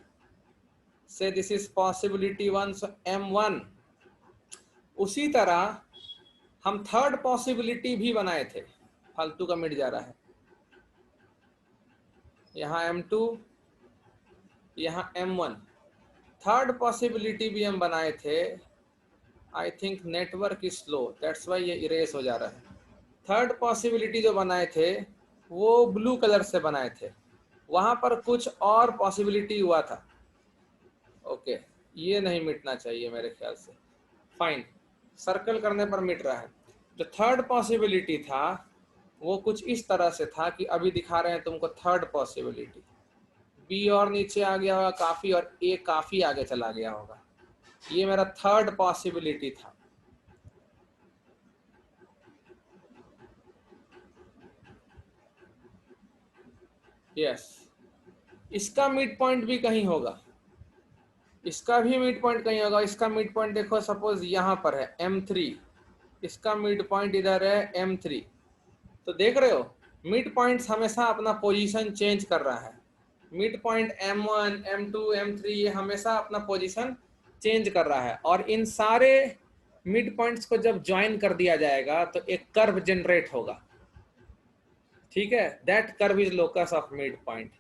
से this is possibility 1, so M1। उसी तरह हम थर्ड पॉसिबिलिटी भी बनाए थे, फालतू का मिट जा रहा है, यहाँ M2, यहाँ M1। थर्ड पॉसिबिलिटी भी हम बनाए थे। I think network is slow, that's why ये इरेज हो जा रहा है। थर्ड पॉसिबिलिटी जो बनाए थे वो ब्लू कलर से बनाए थे, वहां पर कुछ और पॉसिबिलिटी हुआ था। ओके, ये नहीं मिटना चाहिए मेरे ख्याल से। फाइन, सर्कल करने पर मिट रहा है। जो थर्ड पॉसिबिलिटी था वो कुछ इस तरह से था कि अभी दिखा रहे हैं तुमको थर्ड पॉसिबिलिटी। बी और नीचे आ गया होगा काफी, और ए काफी आगे चला गया होगा। ये मेरा थर्ड पॉसिबिलिटी था। यस, इसका मिड पॉइंट भी कहीं होगा, इसका भी मिड पॉइंट कहीं होगा। इसका मिड पॉइंट देखो, सपोज यहाँ पर है M3, इसका मिड पॉइंट इधर है M3। तो देख रहे हो मिड पॉइंट्स हमेशा अपना पोजीशन चेंज कर रहा है। Mid point M1, M2, M3 ये हमेशा अपना पोजीशन चेंज कर रहा है, और इन सारे मिड पॉइंट्स को जब ज्वाइन कर दिया जाएगा तो एक कर्व जनरेट होगा। ठीक है, that curve is locus of mid point.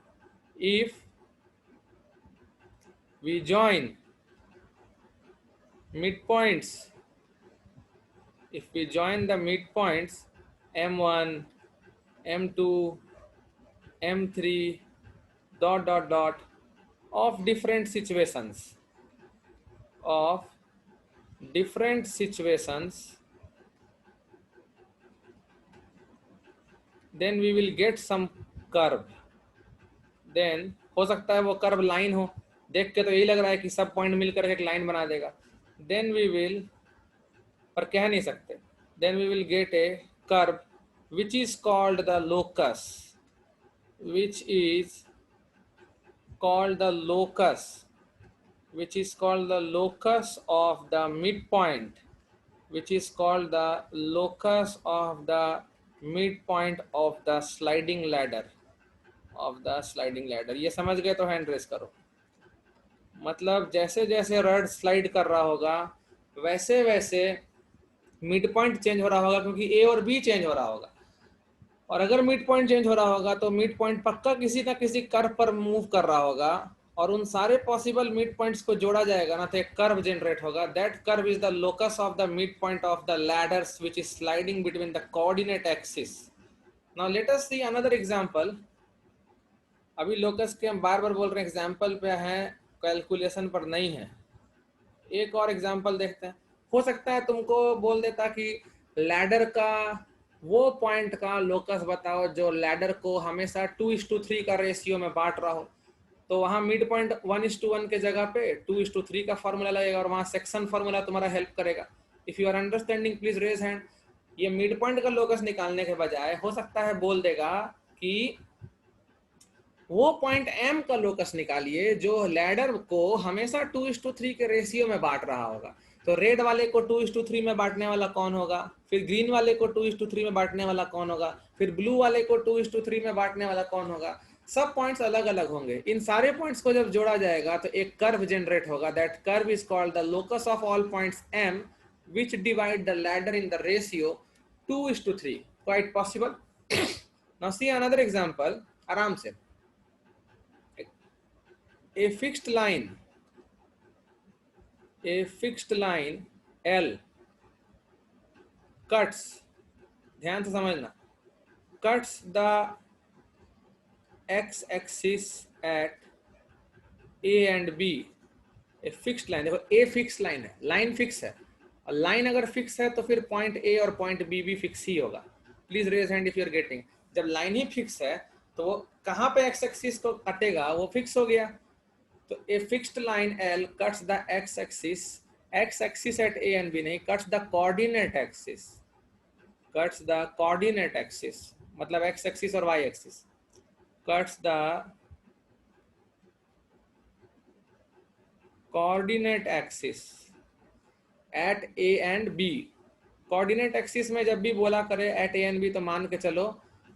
If we join midpoints, if we join the midpoints M1, M2, M3 dot dot dot of different situations, of different situations, then we will get some curve. Then हो सकता है वो curve line हो, देख के तो यही लग रहा है कि सब पॉइंट मिलकर एक लाइन बना देगा. Then we will, पर कह नहीं सकते. Then we will get a curve which is called the locus, which is called the locus, which is called the locus of the midpoint, which is called the locus of the midpoint of the sliding ladder, of the sliding ladder. ये समझ गए तो hand raise करो. मतलब जैसे जैसे rod slide कर रहा होगा वैसे वैसे मिड पॉइंट चेंज हो रहा होगा, क्योंकि ए और बी चेंज हो रहा होगा. और अगर मिड पॉइंट चेंज हो रहा होगा तो मिड पॉइंट पक्का किसी ना किसी कर्व पर मूव कर रहा होगा, और उन सारे पॉसिबल मिड पॉइंट्स को जोड़ा जाएगा ना, तो एक कर्व जनरेट होगा. That curve is the locus of the mid point of the ladders which is sliding between the coordinate axis. Now let us C another example. अभी लोकस के हम बार बार बोल रहे हैं, एग्जांपल पे हैं, कैलकुलेशन पर नहीं है. एक और एग्जांपल देखते हैं. हो सकता है तुमको बोल देता कि लैडर का वो पॉइंट का लोकस बताओ जो लैडर को हमेशा 2:3 का रेशियो में बांट रहा हो. तो वहाँ मिड पॉइंट 1:1 के जगह पे 2:3 का फॉर्मूला लगेगा, और वहाँ सेक्शन फॉर्मूला तुम्हारा हेल्प करेगा. If you are understanding please raise hand. ये मिड पॉइंट का लोकस निकालने के बजाय हो सकता है बोल देगा कि वो पॉइंट एम का लोकस निकालिए जो लैडर को हमेशा 2:3 के रेशियो में बांट रहा होगा. तो रेड वाले को 2:3 में बांटने वाला कौन होगा, फिर ग्रीन वाले को 2:3 में बांटने वाला कौन होगा, फिर ब्लू वाले को 2:3 में बांटने वाला कौन होगा. सब पॉइंट्स अलग अलग होंगे. इन सारे पॉइंट्स को जब जोड़ा जाएगा तो एक कर्व जनरेट होगा. That curve is called the locus of all points M which divide the ladder in the ratio 2:3. Quite possible. Now see another example. आराम से. A fixed line L cuts, ध्यान से समझना, cuts the x axis at A and B. A fixed line, देखो A fix line है, line fix है, और line अगर फिक्स है तो फिर पॉइंट A और पॉइंट B भी फिक्स ही होगा. Please raise hand if you are getting. जब लाइन ही फिक्स है तो वो कहाँ पे x एक्सिस को कटेगा, वो फिक्स हो गया. तो a fixed line L cuts the x axis at A and B, नहीं, cuts the coordinate axis, मतलब x axis और y axis, cuts the coordinate axis at A and B. coordinate axis में जब भी बोला करे at A and B तो मान के चलो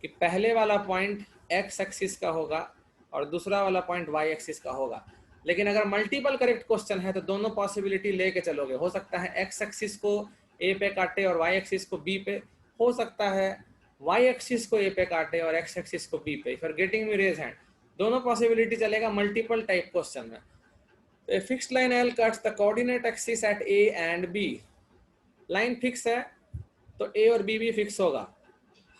कि पहले वाला पॉइंट x axis का होगा और दूसरा वाला पॉइंट y axis का होगा. लेकिन अगर मल्टीपल करेक्ट क्वेश्चन है तो दोनों पॉसिबिलिटी लेके चलोगे. हो सकता है एक्स एक्सिस को ए पे काटे और वाई एक्सिस को बी पे, हो सकता है वाई एक्सिस को ए पे काटे और एक्स एक्सिस को बी पे. फिर गेटिंग मी रेज हैंड. दोनों पॉसिबिलिटी चलेगा मल्टीपल टाइप क्वेश्चन में. A fixed line L cuts the coordinate axis at A and B. Line fix है तो ए और बी भी फिक्स होगा.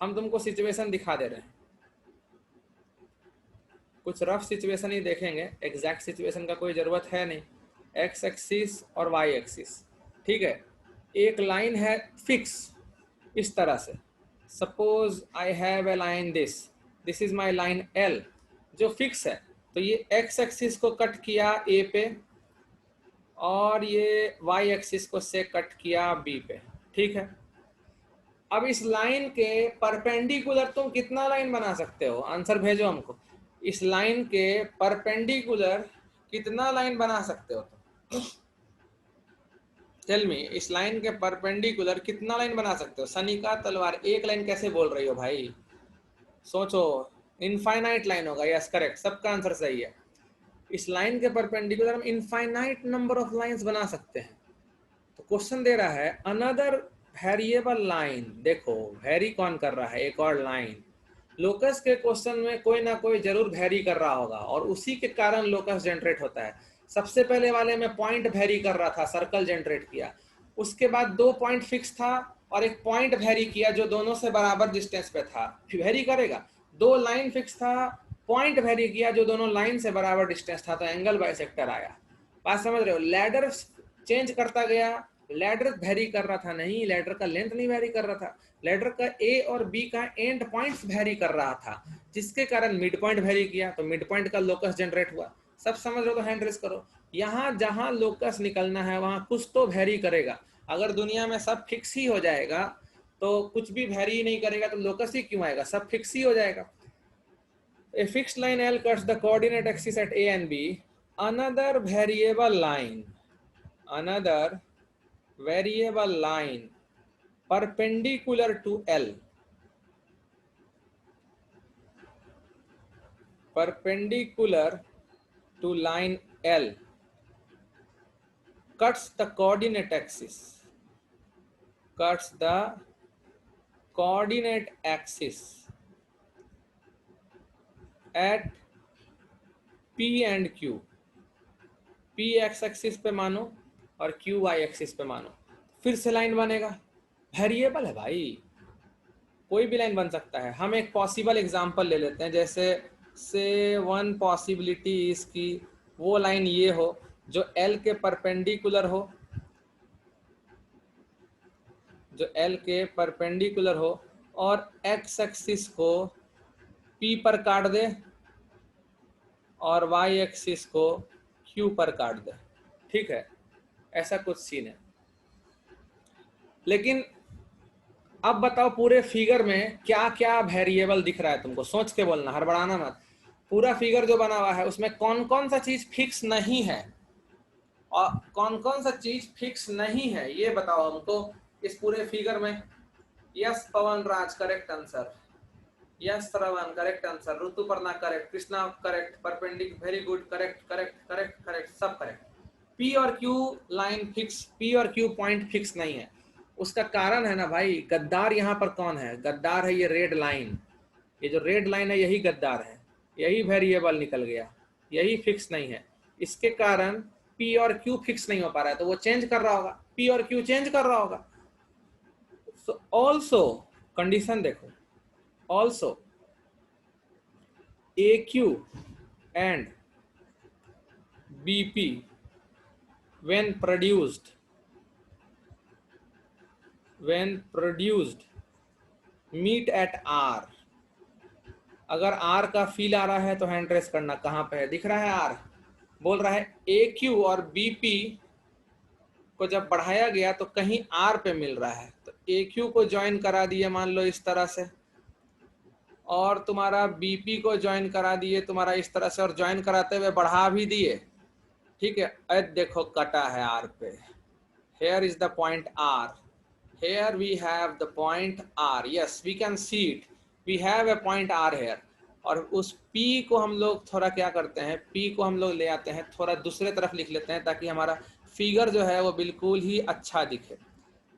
हम तुमको सिचुएशन दिखा दे रहे हैं, कुछ रफ सिचुएशन ही देखेंगे, एग्जैक्ट सिचुएशन का कोई ज़रूरत है नहीं. एक्स एक्सिस और वाई एक्सिस, ठीक है. एक लाइन है फिक्स इस तरह से. Suppose I have A line this is my line L जो फिक्स है. तो ये एक्स एक्सिस को कट किया ए पे और ये वाई एक्सिस को से कट किया बी पे, ठीक है. अब इस लाइन के परपेंडिकुलर तुम कितना लाइन बना सकते हो, आंसर भेजो हमको. इस लाइन के परपेंडिकुलर कितना लाइन बना सकते हो तुम? टेल मी, इस लाइन के परपेंडिकुलर कितना लाइन बना सकते हो? सनिका तलवार, एक लाइन कैसे बोल रही हो भाई, सोचो. इनफाइनाइट लाइन होगा. यस करेक्ट, सबका आंसर सही है. इस लाइन के परपेंडिकुलर हम इनफाइनाइट नंबर ऑफ लाइंस बना सकते हैं. तो क्वेश्चन दे रहा है अनदर वेरिएबल लाइन. देखो वेरी कौन कर रहा है, एक और लाइन. लोकस के क्वेश्चन में कोई ना कोई जरूर वेरी कर रहा होगा और उसी के कारण लोकस जनरेट होता है. सबसे पहले वाले में पॉइंट वेरी कर रहा था, सर्कल जनरेट किया. उसके बाद 2 पॉइंट फिक्स था और एक पॉइंट वेरी किया जो दोनों से बराबर डिस्टेंस पे था. वेरी करेगा. 2 लाइन फिक्स था, पॉइंट वेरी किया जो दोनों लाइन से बराबर डिस्टेंस था, तो एंगल बाइसेक्टर आया. बात समझ रहे हो? लैडर चेंज करता गया लैडर वेरी कर रहा था, नहीं, लैडर का लेंथ नहीं वेरी कर रहा था, लैडर का ए और बी का एंड पॉइंट्स वेरी कर रहा था, जिसके कारण मिड पॉइंट वेरी किया, तो मिड पॉइंट का लोकस जनरेट हुआ। सब समझ रहे हो तो हैंड रेस करो। यहाँ जहां लोकस निकलना है वहां कुछ तो वेरी करेगा। अगर दुनिया में सब फिक्स ही हो जाएगा तो कुछ भी वेरी ही नहीं करेगा तो लोकस ही क्यों आएगा, सब फिक्स ही हो जाएगा। A fixed line L cuts the coordinate axis at A and B. Another variable line perpendicular to L, perpendicular to line L, cuts the coordinate axis, at P and Q, P x axis पे मानो और Q y axis पे मानो, फिर से line बनेगा। Variable है भाई, कोई भी लाइन बन सकता है। हम एक पॉसिबल एग्जांपल ले लेते हैं, जैसे से वन पॉसिबिलिटी इसकी वो लाइन ये हो जो L के परपेंडिकुलर हो, जो L के परपेंडिकुलर हो और x एक्सिस को P पर काट दे और y एक्सिस को Q पर काट दे, ठीक है, ऐसा कुछ सीन है। लेकिन अब बताओ पूरे फिगर में क्या क्या वेरिएबल दिख रहा है तुमको, सोच के बोलना, हड़बड़ाना मत। पूरा फिगर जो बना हुआ है उसमें कौन कौन सा चीज फिक्स नहीं है और कौन कौन सा चीज फिक्स नहीं है, ये बताओ हमको इस पूरे फिगर में। Yes Pavan Raj correct answer, yes Shravan correct answer, Rituparna correct, Krishna correct, perpendicular very good, correct correct correct correct, सब करेक्ट। पी और क्यू लाइन फिक्स, पी और क्यू पॉइंट फिक्स नहीं है। उसका कारण है ना भाई, गद्दार यहाँ पर कौन है, गद्दार है ये रेड लाइन, ये जो रेड लाइन है यही गद्दार है, यही वेरिएबल निकल गया, यही फिक्स नहीं है। इसके कारण पी और क्यू फिक्स नहीं हो पा रहा है, तो वो चेंज कर रहा होगा, पी और क्यू चेंज कर रहा होगा। सो ऑल्सो कंडीशन देखो, also AQ and BP when produced meet at R। अगर R का फील आ रहा है तो हैंड रेस करना, कहां पे है, दिख रहा है R, बोल रहा है AQ और BP को जब बढ़ाया गया तो कहीं R पे मिल रहा है, तो AQ को ज्वाइन करा दिए मान लो इस तरह से, और तुम्हारा BP को ज्वाइन करा दिए तुम्हारा इस तरह से, और ज्वाइन कराते हुए बढ़ा भी दिए, ठीक है। अब देखो कटा है R पे, here is the point R, here we have the point R, yes we can see it, we have a point R here। और उस P को हम लोग थोड़ा क्या करते हैं, P को हम लोग ले आते हैं थोड़ा दूसरे तरफ लिख लेते हैं ताकि हमारा फिगर जो है वो बिल्कुल ही अच्छा दिखे।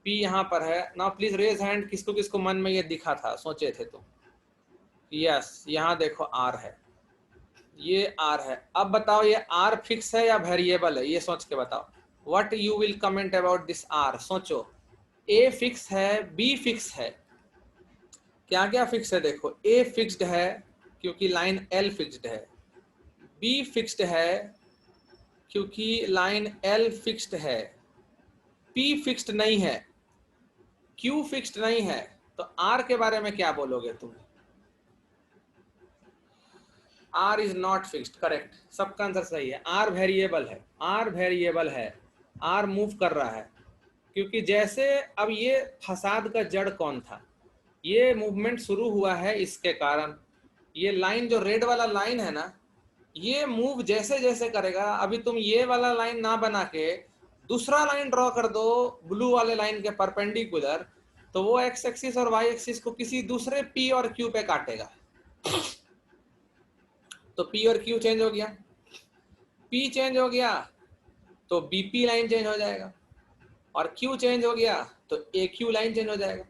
P यहाँ पर है। नाउ प्लीज रेज हैंड, किसको किसको मन में ये दिखा था, सोचे थे तो। यस, यहाँ देखो R है, ये R है। अब बताओ ये R फिक्स है या वेरिएबल है, ये सोच के बताओ। What you will comment about this R, सोचो। A फिक्स है, B फिक्स है, क्या क्या फिक्स है देखो। A फिक्स्ड है क्योंकि लाइन L फिक्स्ड है, B फिक्स्ड है क्योंकि लाइन L फिक्स्ड है, P फिक्स्ड नहीं है, Q फिक्स्ड नहीं है, तो R के बारे में क्या बोलोगे तुम। R is not fixed, correct, सबका आंसर सही है। R वेरिएबल है, R वेरिएबल है, R मूव कर रहा है, क्योंकि जैसे अब ये फसाद का जड़ कौन था, ये मूवमेंट शुरू हुआ है इसके कारण। ये लाइन जो रेड वाला लाइन है ना, ये मूव जैसे जैसे करेगा, अभी तुम ये वाला लाइन ना बना के दूसरा लाइन ड्रॉ कर दो ब्लू वाले लाइन के परपेंडिकुलर, तो वो एक्स एक्सिस और वाई एक्सिस को किसी दूसरे पी और क्यू पे काटेगा, तो पी और क्यू चेंज हो गया, पी चेंज हो गया तो बीपी लाइन चेंज हो जाएगा, और क्यू चेंज हो गया तो ए क्यू लाइन चेंज हो जाएगा।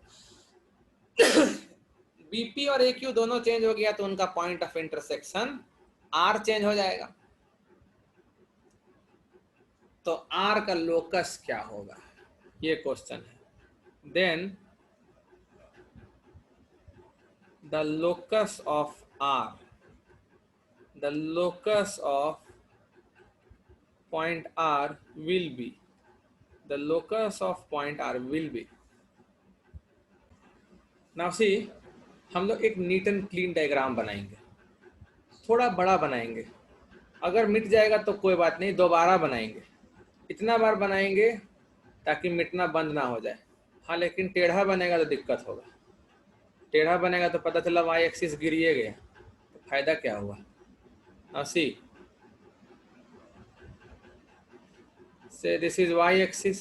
बीपी और ए क्यू दोनों चेंज हो गया तो उनका point of intersection R change हो जाएगा। तो आर का लोकस क्या होगा, ये क्वेश्चन है। Then the locus of R, the locus of point R will be, the locus of point R will be. Now see, हम लोग एक नीट एंड क्लीन डायग्राम बनाएंगे, थोड़ा बड़ा बनाएंगे। अगर मिट जाएगा तो कोई बात नहीं, दोबारा बनाएंगे। इतना बार बनाएंगे ताकि मिटना बंद ना हो जाए। हाँ, लेकिन टेढ़ा बनेगा तो दिक्कत होगा। टेढ़ा बनेगा तो पता चला वाई एक्सिस गिरिए गया, तो फायदा क्या हुआ। Now see, से दिस इज वाई एक्सिस,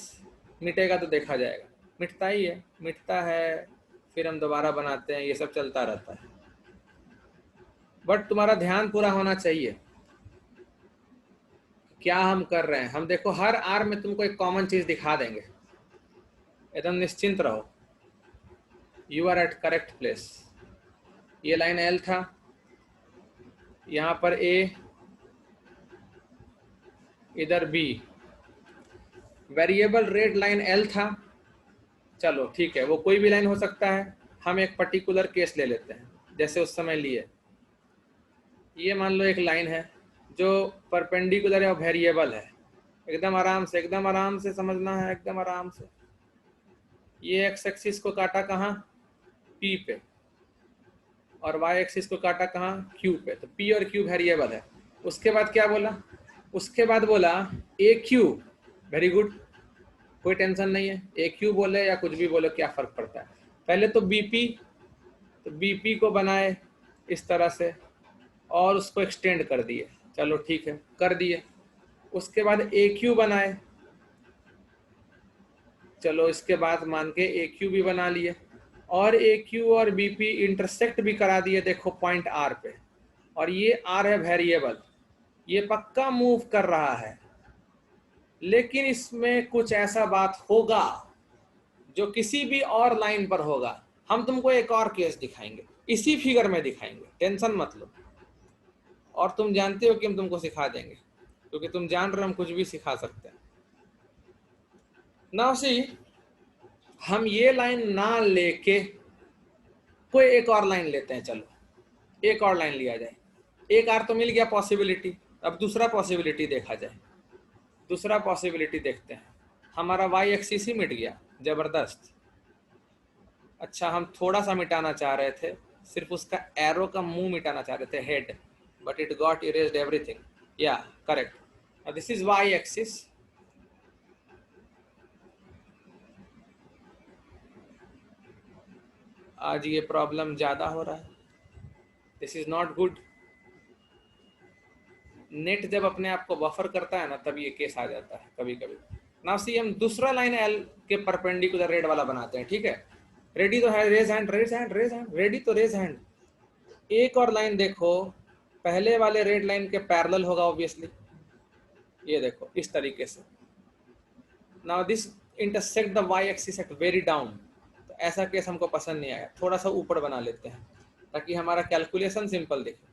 मिटेगा तो देखा जाएगा। मिटता ही है, मिटता है, फिर हम दोबारा बनाते हैं, ये सब चलता रहता है। बट तुम्हारा ध्यान पूरा होना चाहिए क्या हम कर रहे हैं। हम देखो हर आर में तुमको एक कॉमन चीज दिखा देंगे, एकदम निश्चिंत रहो। You are at correct place. ये लाइन एल था, यहाँ पर ए, इधर B, variable red line L था। चलो ठीक है, वो कोई भी लाइन हो सकता है। हम एक पर्टिकुलर केस ले लेते हैं, जैसे उस समय लिए। ये मान लो एक लाइन है जो परपेंडिकुलर है और वेरिएबल है। एकदम आराम से समझना है, एकदम आराम से। ये एक्स एक्सिस को काटा कहाँ, पी पे, और वाई एक्सिस को काटा कहाँ, क्यू पे। तो पी और क्यू वेरिएबल है। उसके बाद क्या बोला, उसके बाद बोला ए क्यू। वेरी गुड, कोई टेंशन नहीं है, ए क्यू बोले या कुछ भी बोले, क्या फर्क पड़ता है। पहले तो बीपी, तो बीपी को बनाए इस तरह से और उसको एक्सटेंड कर दिए। चलो ठीक है, कर दिए। उसके बाद ए क्यू बनाए, चलो इसके बाद मान के ए क्यू भी बना लिए, और ए क्यू और बीपी इंटरसेक्ट भी करा दिए, देखो पॉइंट आर पे। और ये आर है वेरिएबल, ये पक्का मूव कर रहा है। लेकिन इसमें कुछ ऐसा बात होगा जो किसी भी और लाइन पर होगा। हम तुमको एक और केस दिखाएंगे, इसी फिगर में दिखाएंगे, टेंशन मत लो। और तुम जानते हो कि हम तुमको सिखा देंगे, क्योंकि तुम जान रहे हो हम कुछ भी सिखा सकते हैं। नाउ सी, हम ये लाइन ना लेके कोई एक और लाइन लेते हैं। चलो एक और लाइन लिया जाए। एक आर तो मिल गया पॉसिबिलिटी, अब दूसरा पॉसिबिलिटी देखा जाए। दूसरा पॉसिबिलिटी देखते हैं। हमारा वाई एक्सिस ही मिट गया, जबरदस्त। अच्छा, हम थोड़ा सा मिटाना चाह रहे थे, सिर्फ उसका एरो का मुंह मिटाना चाह रहे थे, हेड, but it got erased everything. या correct. This is Y axis. आज ये प्रॉब्लम ज्यादा हो रहा है, this is not good. Net जब अपने आप को बफर करता है ना, तब ये केस आ जाता है कभी कभी। नाउ सी, हम दूसरा लाइन एल के परपेंडिकुलर रेड वाला बनाते हैं, ठीक है। रेडी तो है, raise hand, raise hand, raise hand, ready तो रेज हैंड। एक और लाइन देखो, पहले वाले रेड लाइन के पैरेलल होगा ऑब्वियसली। ये देखो इस तरीके से। Now this intersect the y axis at very down. तो ऐसा केस हमको पसंद नहीं आया, थोड़ा सा ऊपर बना लेते हैं ताकि हमारा कैलकुलेशन सिंपल दिखे।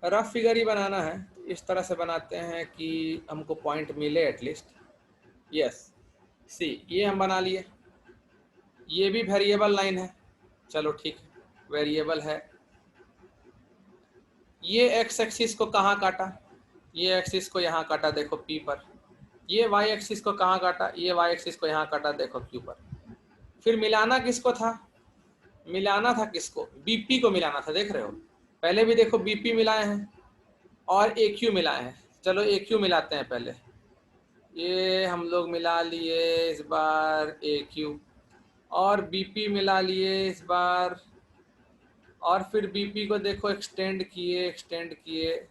रफ फिगर ही बनाना है, तो इस तरह से बनाते हैं कि हमको पॉइंट मिले एटलीस्ट। यस सी, ये हम बना लिए। ये भी वेरिएबल लाइन है, चलो ठीक है, वेरिएबल है। ये एक्स एक्सिस को कहाँ काटा, ये एक्सिस को यहाँ काटा, देखो पी पर। ये वाई एक्सिस को कहाँ काटा, ये वाई एक्सिस को यहाँ काटा, देखो क्यू पर। फिर मिलाना किसको था, मिलाना था किसको, बीपी को मिलाना था। देख रहे हो, पहले भी देखो बीपी मिलाए हैं और ए क्यू मिलाए हैं। चलो ए क्यू मिलाते हैं पहले। ये हम लोग मिला लिए इस बार ए क्यू, और बीपी मिला लिए इस बार, और फिर बीपी को देखो एक्सटेंड किए,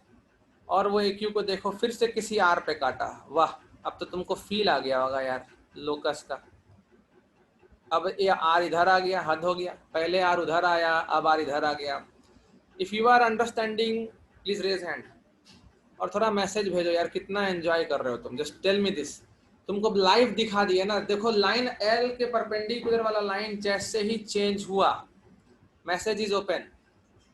और वो ए क्यू को देखो फिर से किसी आर पे काटा। वाह, अब तो तुमको फील आ गया होगा यार लोकस का। अब ये आर इधर आ गया, हद हो गया। पहले आर उधर आया, अब आर इधर आ गया। If you are understanding please raise hand, और थोड़ा मैसेज भेजो यार, कितना एंजॉय कर रहे हो तुम। Just tell me this. तुमको लाइव दिखा दिया ना, देखो लाइन एल के परपेंडिकुलर वाला लाइन जैसे ही चेंज हुआ, message is open.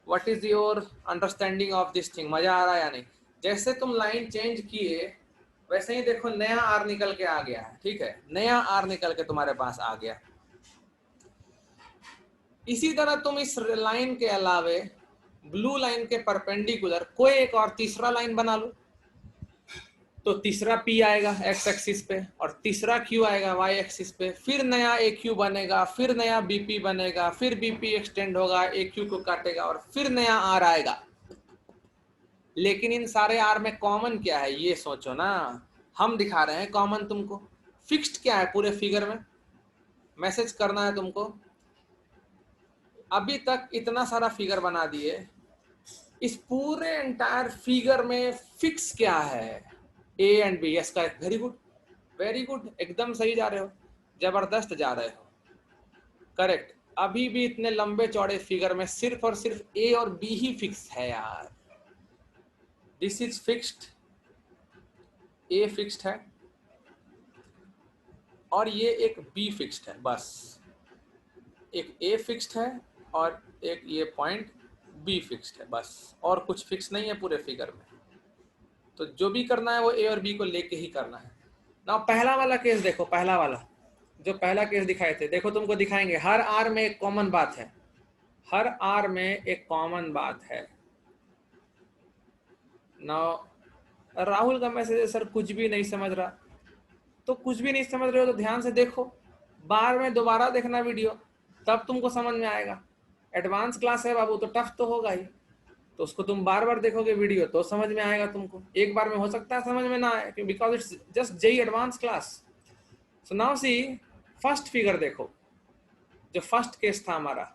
What is your understanding of this thing, मजा आ रहा है या नहीं। जैसे तुम लाइन चेंज किए वैसे ही देखो नया आर निकल के आ गया है, ठीक है, नया आर निकल के तुम्हारे पास आ गया। इसी तरह तुम इस लाइन के अलावे ब्लू लाइन के परपेंडिकुलर कोई एक और तीसरा लाइन बना लो। तो तीसरा P आएगा x एक्सिस पे और तीसरा Q आएगा y एक्सिस पे, फिर नया AQ बनेगा, फिर नया BP बनेगा, फिर BP एक्सटेंड होगा, AQ को काटेगा और फिर नया R आएगा। लेकिन इन सारे R में कॉमन क्या है ये सोचो ना, हम दिखा रहे हैं कॉमन तुमको। फिक्स्ड क्या है पूरे फिगर में, मैसेज करना है तुमको। अभी तक इतना सारा फिगर बना दिए, इस पूरे एंटायर फिगर में फिक्स क्या है, A and B। Yes correct, very good very good, एकदम सही जा रहे हो, जबरदस्त जा रहे हो, करेक्ट। अभी भी इतने लंबे चौड़े फिगर में सिर्फ और सिर्फ A और B ही फिक्स है यार। This is fixed, A fixed है और ये एक B फिक्स्ड है, बस एक A फिक्स्ड है और एक ये पॉइंट B फिक्स्ड है, बस और कुछ फिक्स नहीं है पूरे फिगर में। तो जो भी करना है वो A और B को लेके ही करना है ना। पहला वाला केस देखो, पहला वाला जो पहला केस दिखाए थे, देखो तुमको दिखाएंगे हर आर में एक कॉमन बात है, हर आर में एक कॉमन बात है ना। राहुल का मैसेज है सर कुछ भी नहीं समझ रहा, तो कुछ भी नहीं समझ रहे हो तो ध्यान से देखो, बार में दोबारा देखना वीडियो, तब तुमको समझ में आएगा। एडवांस क्लास है बाबू, तो टफ तो होगा ही, तो उसको तुम बार बार देखोगे वीडियो तो समझ में आएगा तुमको। एक बार में हो सकता है समझ में ना आए, because it's just JEE advance class. So now see first figure देखो, जो फर्स्ट केस था हमारा,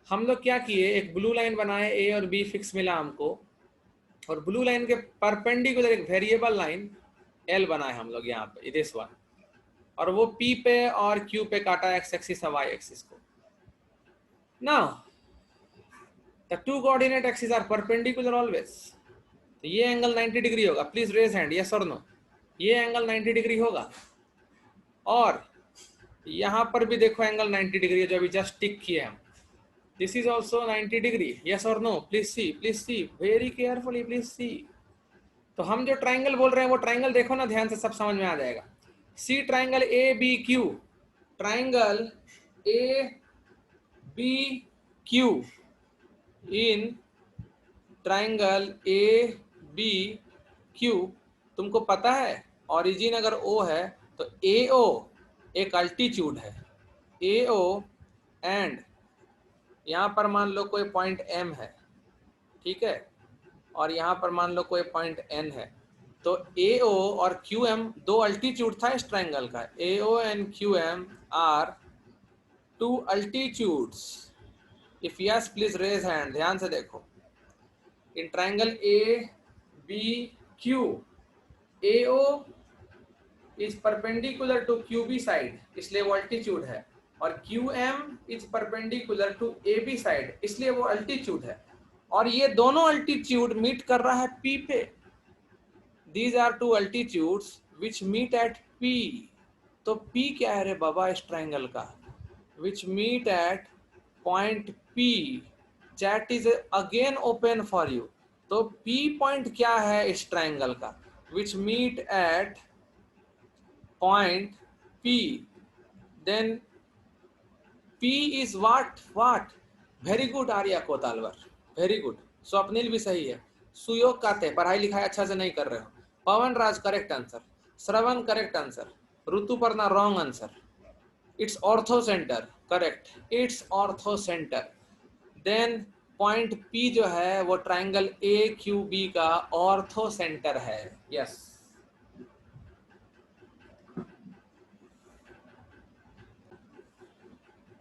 हम लोग क्या किए, एक ब्लू लाइन बनाए, ए और बी फिक्स मिला हमको, और ब्लू लाइन के परपेंडिकुलर एक वेरिएबल लाइन एल बनाए हम लोग यहाँ पे, दिस वन, और वो पी पे और क्यू पे काटा एक्स एक्सिस और वाई एक्सिस को। Now the two coordinate axis are perpendicular always, तो ये एंगल 90 डिग्री होगा, प्लीज रेज हैंड यस और नो, ये एंगल 90 डिग्री होगा। और यहाँ पर भी देखो एंगल 90 डिग्री है जो अभी जस्ट टिक किए हम, this is also 90 degree, yes और no, please see very carefully, please see. तो हम जो ट्राइंगल बोल रहे हैं वो ट्राइंगल देखो ना ध्यान से, सब समझ में आ जाएगा। See triangle A B Q, triangle A B Q, in triangle A B Q, तुमको पता है ओरिजिन अगर ओ है तो ए ओ एक अल्टीट्यूड है, ए ओ एंड यहाँ पर मान लो कोई पॉइंट एम है, ठीक है, और यहाँ पर मान लो कोई पॉइंट एन है, तो ए ओ और क्यू एम दो अल्टीट्यूड था इस ट्राइंगल का, A O and Q M are two altitudes. If yes please raise hand, ध्यान से देखो, in triangle A B Q, A O is perpendicular to Q B side, इसलिए वो अल्टीट्यूड है, और Q M is perpendicular to A B side, इसलिए वो altitude है, और ये दोनों अल्टीट्यूड मीट कर रहा है P पे। These are two altitudes which meet at P। तो P क्या है रे बाबा इस ट्राइंगल का, which meet at point P, chat is again open for you। तो P पॉइंट क्या है इस ट्राइंगल का, which meet at point P, then P is what? Very good Arya Kotalwar, very good. Swapnil भी सही है, सुयोग काते पढ़ाई लिखाई अच्छा से नहीं कर रहे हो, Pavan Raj correct answer, Shravan correct answer, Rituparna wrong answer, it's orthocentre correct, it's orthocentre. Then point P जो है वो ट्राइंगल ए क्यू बी का ऑर्थो सेंटर है, yes.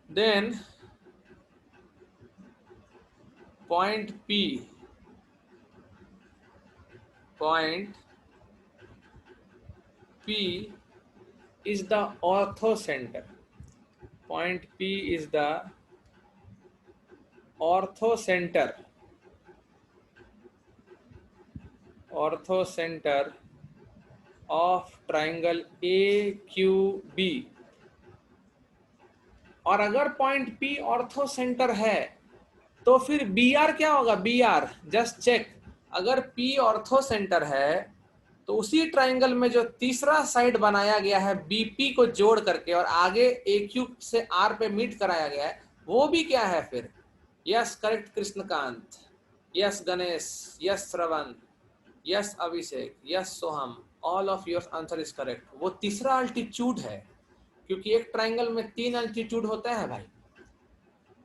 Then point P is the ortho center, point P is the ortho center of triangle AQB। और अगर point P ortho centre है तो फिर BR क्या होगा, BR जस्ट चेक, अगर P ऑर्थो सेंटर है तो उसी ट्राइंगल में जो तीसरा साइड बनाया गया है BP को जोड़ करके और आगे AQ से R पे मीट कराया गया है, वो भी क्या है फिर, yes correct Krishnakant, yes Ganesh, yes Shravan, yes Abhishek, yes Soham, all of your answer is correct. वो तीसरा अल्टीट्यूड है, क्योंकि एक ट्राइंगल में 3 अल्टीट्यूड होता है भाई,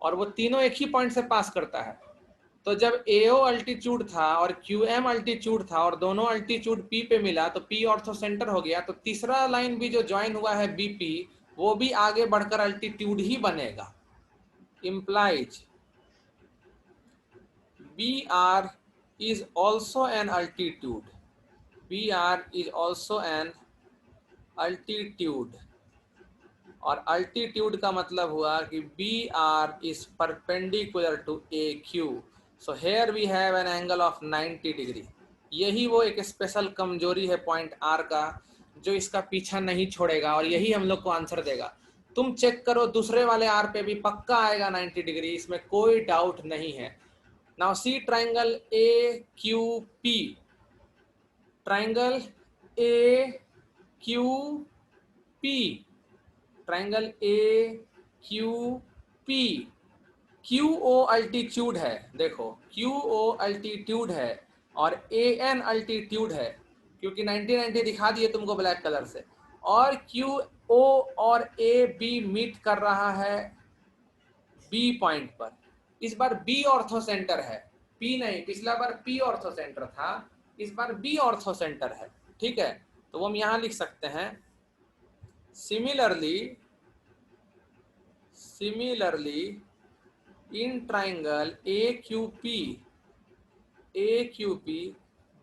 और वो तीनों एक ही पॉइंट से पास करता है। तो जब AO अल्टीट्यूड था और QM अल्टीट्यूड था और दोनों अल्टीट्यूड P पे मिला तो P ऑर्थो सेंटर हो गया। तो तीसरा लाइन भी जो ज्वाइन हुआ है BP, वो भी आगे बढ़कर अल्टीट्यूड ही बनेगा। Implies BR is also an altitude. BR is also an altitude. और अल्टीट्यूड का मतलब हुआ कि BR is perpendicular to AQ. So here we have an angle of 90 degree. यही वो एक स्पेशल कमजोरी है पॉइंट R का, जो इसका पीछा नहीं छोड़ेगा और यही हम लोग को आंसर देगा। तुम चेक करो, दूसरे वाले R पे भी पक्का आएगा 90 डिग्री, इसमें कोई डाउट नहीं है। Now see triangle AQP, triangle AQP, triangle AQP, QO altitude है, देखो QO अल्टीट्यूड है और AN अल्टीट्यूड है, क्योंकि 90-90 दिखा दिए तुमको ब्लैक कलर से, और QO और AB मीट कर रहा है B पॉइंट पर। इस बार B ऑर्थो सेंटर है, P नहीं, पिछला बार P ऑर्थो सेंटर था, इस बार B ऑर्थो सेंटर है। ठीक है, तो हम यहां लिख सकते हैं similarly in triangle AQP,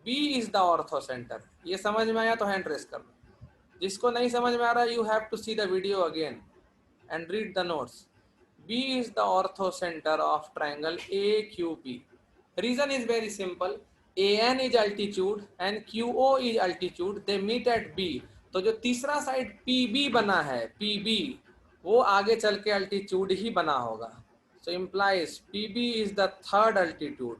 B is the ortho center। ये समझ में आया तो हैंड रेस कर लो, जिसको नहीं समझ में आ रहा you have to see the video again and read the notes। B is the ortho center of triangle AQP। Reason is very simple, AN is altitude and QO is altitude, they meet at B। तो जो तीसरा side PB बना है, PB, वो आगे चल के altitude ही बना होगा। So implies PB is the third altitude।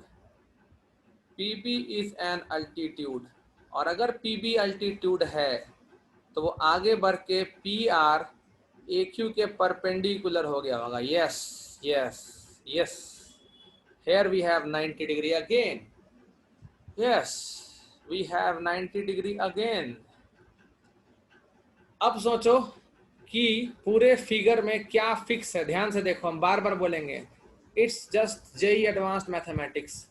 PB is an altitude। और अगर PB अल्टीट्यूड है तो वो आगे बढ़ के PR AQ के परपेंडिकुलर हो गया होगा। Yes yes yes, here we have 90 degree again। yes, we have 90 degree again। अब सोचो कि पूरे फिगर में क्या फिक्स है। ध्यान से देखो, हम बार बार बोलेंगे, it's just JEE advanced mathematics,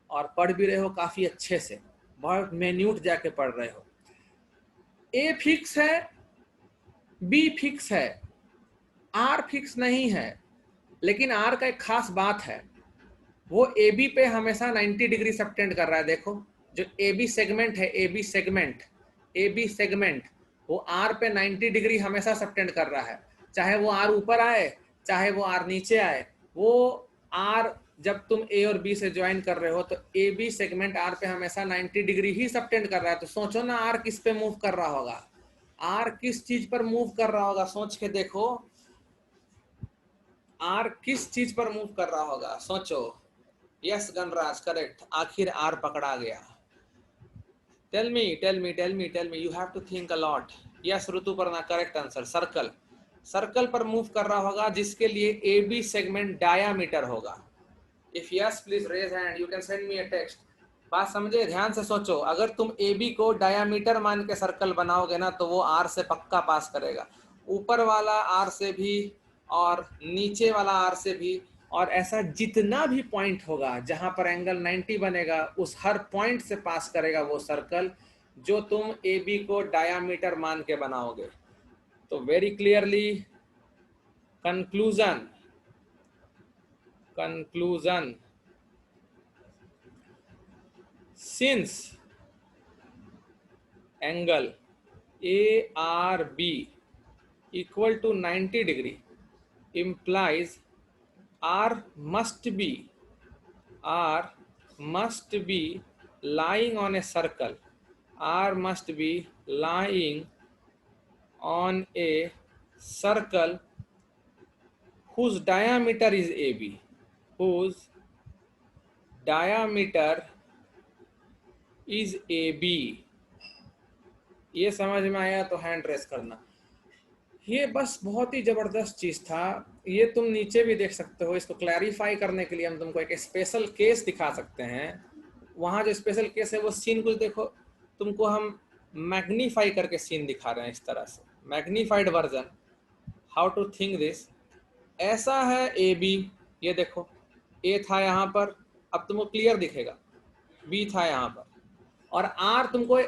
और पढ़ भी रहे हो काफी अच्छे से, बहुत मेन्यूट जाके पढ़ रहे हो। A फिक्स है, B फिक्स है, R फिक्स नहीं है, लेकिन R का एक खास बात है, वो AB पे हमेशा 90 डिग्री सबटेंड कर रहा है। देखो जो AB सेगमेंट है, AB सेगमेंट वो R पे 90 डिग्री हमेशा सबटेंड कर रहा है, चाहे वो R ऊपर आए चाहे वो R नीचे आए। वो R जब तुम A और B से ज्वाइन कर रहे हो तो AB सेगमेंट R पे हमेशा 90 डिग्री ही सबटेंड कर रहा है। तो सोचो ना R किस पे मूव कर रहा होगा, R किस चीज पर मूव कर रहा होगा, सोच के देखो R किस चीज पर मूव कर रहा होगा, सोचो। यस गणराज, करेक्ट, आखिर R पकड़ा गया। Tell me you have to think a lot. Yes Rituparna, correct answer, circle पर मूव कर रहा होगा, जिसके लिए AB सेगमेंट डायामीटर होगा। If yes please raise hand, you can send me a text. बात समझे, ध्यान से सोचो, अगर तुम AB को डायामीटर मान के सर्कल बनाओगे ना तो वो R से पक्का पास करेगा, ऊपर वाला R से भी और नीचे वाला R से भी, और ऐसा जितना भी पॉइंट होगा जहां पर एंगल 90 बनेगा उस हर पॉइंट से पास करेगा वो सर्कल, जो तुम AB को डायामीटर मान के बनाओगे। तो very clearly conclusion since angle ARB equal to 90 degree implies R must be lying on a circle, R must be lying on a circle whose diameter is AB, whose diameter is AB। ये समझ में आया तो hand raise करना। ये बस बहुत ही जबरदस्त चीज था, ये तुम नीचे भी देख सकते हो। इसको क्लैरिफाई करने के लिए हम तुमको एक स्पेशल केस दिखा सकते हैं। वहाँ जो स्पेशल केस है वो सीन कुछ देखो, तुमको हम मैग्नीफाई करके सीन दिखा रहे हैं इस तरह से, magnified version. How to think this, ऐसा है ए बी, ये देखो ए था यहाँ पर, अब तुमको क्लियर दिखेगा, बी था यहाँ पर, और आर तुमको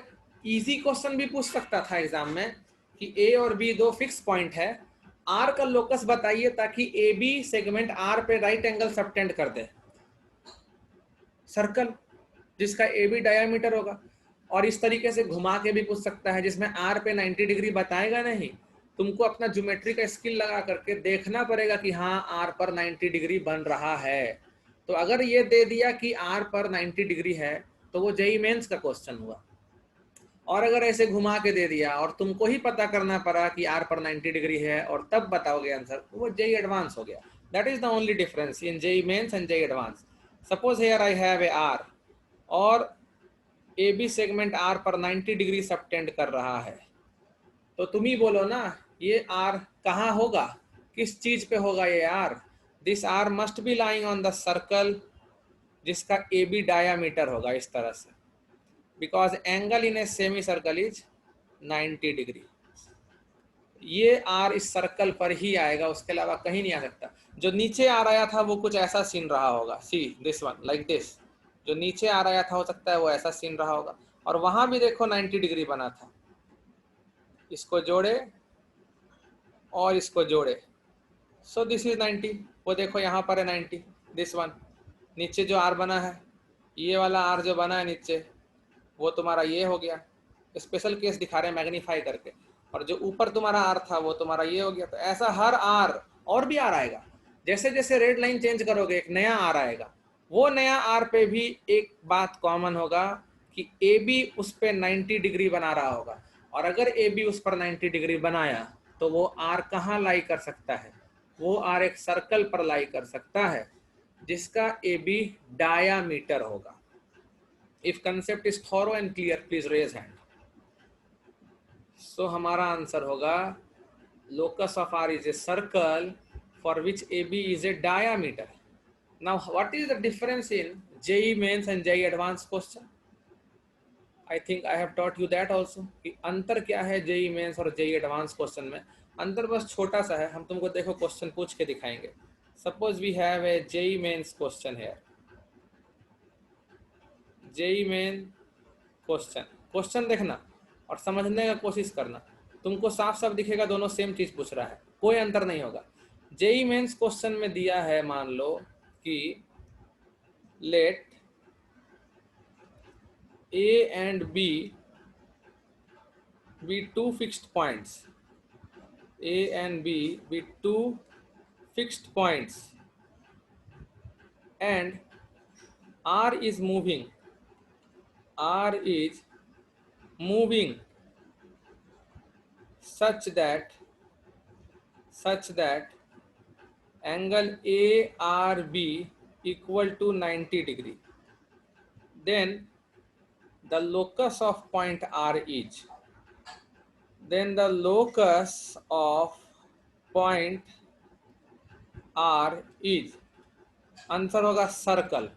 इजी क्वेश्चन भी पूछ सकता था एग्जाम में कि ए और बी दो फिक्स पॉइंट है, आर का लोकस बताइए ताकि ए बी सेगमेंट आर पे राइट एंगल सबटेंड कर दे, सर्कल जिसका ए बी डायामीटर होगा। और इस तरीके से घुमा के भी पूछ सकता है जिसमें आर पे 90 डिग्री बताएगा नहीं, तुमको अपना ज्योमेट्री का स्किल लगा करके देखना पड़ेगा कि हाँ आर पर 90 डिग्री बन रहा है। तो अगर ये दे दिया कि आर पर 90 डिग्री है तो वो जेईई मेंस का क्वेश्चन हुआ, और अगर ऐसे घुमा के दे दिया और तुमको ही पता करना पड़ा कि आर पर 90 डिग्री है और तब बताओगे आंसर, तो वो जेईई एडवांस हो गया। That is the only difference in JEE mains and JEE advance. Suppose here I have a R और ए बी सेगमेंट आर पर 90 डिग्री सबटेंड कर रहा है, तो तुम ही बोलो ना ये आर कहाँ होगा, किस चीज पे होगा ये R. This R must be lying on the circle जिसका ए बी डायामीटर होगा इस तरह से, because angle in a semi circle is 90 degree. ये आर इस सर्कल पर ही आएगा, उसके अलावा कहीं नहीं आ सकता। जो नीचे आ रहा था वो कुछ ऐसा सीन रहा होगा, सी दिस वन लाइक दिस, जो नीचे आ रहा था हो सकता है वो ऐसा सीन रहा होगा, और वहां भी देखो 90 डिग्री बना था, इसको जोड़े और इसको जोड़े, सो दिस इज 90। वो देखो यहाँ पर है 90, दिस वन। नीचे जो आर बना है, ये वाला आर जो बना है नीचे, वो तुम्हारा ये हो गया, स्पेशल केस दिखा रहे हैं मैग्नीफाई करके, और जो ऊपर तुम्हारा आर था वो तुम्हारा ये हो गया। तो ऐसा हर आर, और भी आर आएगा, जैसे जैसे रेड लाइन चेंज करोगे एक नया आर आएगा, वो नया आर पे भी एक बात कॉमन होगा कि ए बी उस पर 90 डिग्री बना रहा होगा, और अगर ए बी उस पर 90 डिग्री बनाया तो वो आर कहाँ लाई कर सकता है, वो आर एक सर्कल पर लाई कर सकता है जिसका ए बी डायामीटर होगा। If concept is thorough and clear please raise hand. So हमारा आंसर होगा locus of R is a circle for which AB is a diameter. Now what is the difference in JEE mains and JEE advanced question? I think I have taught you that also कि अंतर क्या है JEE mains और JEE advanced question में। अंतर बस छोटा सा है, हम तुमको देखो क्वेश्चन पूछ के दिखाएंगे। Suppose we have a JEE mains question here, JEE main question देखना और समझने का कोशिश करना, तुमको साफ साफ दिखेगा दोनों सेम चीज पूछ रहा है, कोई अंतर नहीं होगा। जेईई मेंस क्वेश्चन में दिया है, मान लो कि let A and B be two fixed points, A and B be two fixed points and R is moving, R is moving such that angle ARB equal to 90 degree, then the locus of point R is, then the locus of point R is, answer होगा circle,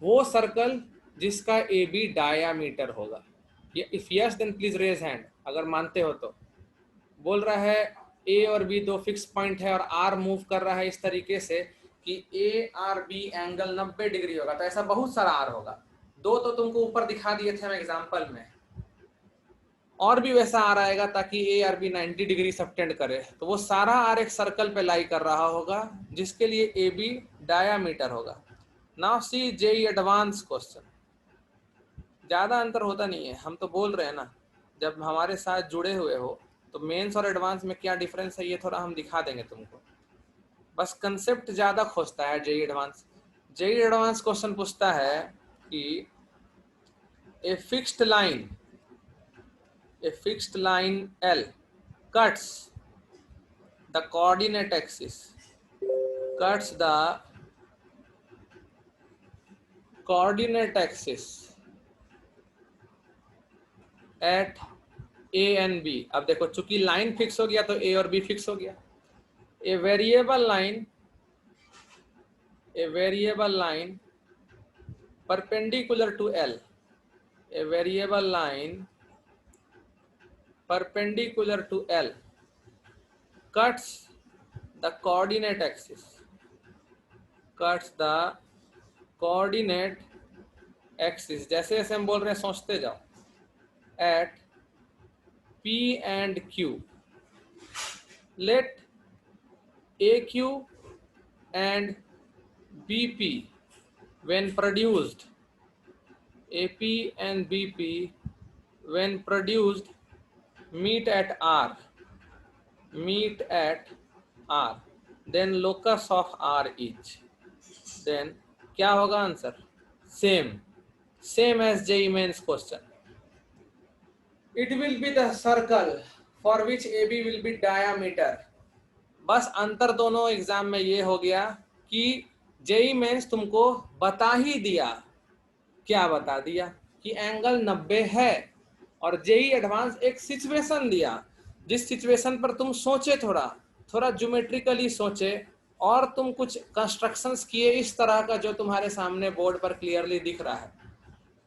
वो circle जिसका A B diameter होगा। If yes then please raise hand, अगर मानते हो तो। बोल रहा है ए और बी दो फिक्स पॉइंट है और आर मूव कर रहा है इस तरीके से कि A R B angle 90 degree होगा, तो ऐसा बहुत सारा आर होगा। दो तो तुमको ऊपर दिखा दिए थे हम एग्जांपल में, और भी वैसा आर आएगा ताकि A R B 90 degree subtend करे, तो वो सारा आर एक सर्कल पे लाई कर रहा होगा जिसके लिए ए बी डायामीटर होगा। Now see JEE advance question, ज्यादा अंतर होता नहीं है, हम तो बोल रहे हैं ना, जब हमारे साथ जुड़े हुए हो तो मेंस और एडवांस में क्या डिफरेंस है ये थोड़ा हम दिखा देंगे तुमको, बस कंसेप्ट ज्यादा खोजता है JEE advance. JEE advance question पूछता है कि ए fixed line L cuts the coordinate axis, cuts the coordinate axis at A and B। अब देखो चूंकि लाइन फिक्स हो गया तो A और B फिक्स हो गया। A variable line perpendicular to L, a variable line perpendicular to L cuts the coordinate axis, cuts the coordinate axis, जैसे जैसे हम बोल रहे हैं सोचते जाओ, at P and Q, let AQ and BP when produced, AP and BP when produced meet at R, meet at R, then locus of R is, then क्या होगा answer? same as JEE Mains question. It will be the circle for which AB will be diameter. बस अंतर दोनों exam में ये हो गया कि JEE Mains तुमको बता ही दिया, क्या बता दिया कि एंगल 90 है, और JEE एडवांस एक सिचुएशन दिया जिस सिचुएशन पर तुम सोचे, थोड़ा ज्योमेट्रिकली सोचे और तुम कुछ कंस्ट्रक्शंस किए इस तरह का जो तुम्हारे सामने बोर्ड पर क्लियरली दिख रहा है,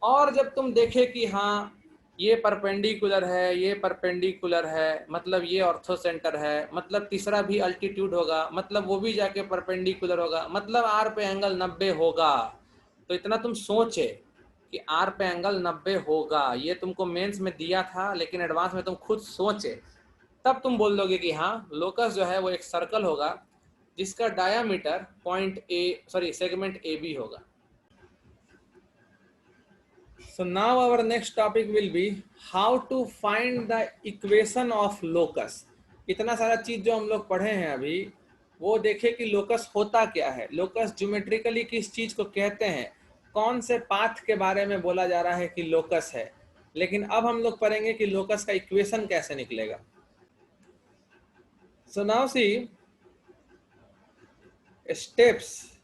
और जब तुम देखे कि हाँ ये परपेंडिकुलर है, ये परपेंडिकुलर है, मतलब ये ऑर्थो सेंटर है, मतलब तीसरा भी अल्टीट्यूड होगा, मतलब वो भी जाके परपेंडिकुलर होगा, मतलब आर पे एंगल 90 होगा, तो इतना तुम सोचे कि आर पे एंगल 90 होगा, ये तुमको मेंस में दिया था लेकिन एडवांस में तुम खुद सोचे, तब तुम बोल दोगे कि हाँ लोकस जो है वो एक सर्कल होगा जिसका डायामीटर सेगमेंट ए बी होगा. So now our next topic will be how to find the equation of locus. इतना सारा चीज जो हम लोग पढ़े हैं अभी, वो देखे कि लोकस होता क्या है, लोकस ज्योमेट्रिकली किस चीज को कहते हैं, कौन से पाथ के बारे में बोला जा रहा है कि लोकस है, लेकिन अब हम लोग पढ़ेंगे कि लोकस का इक्वेशन कैसे निकलेगा. So now see steps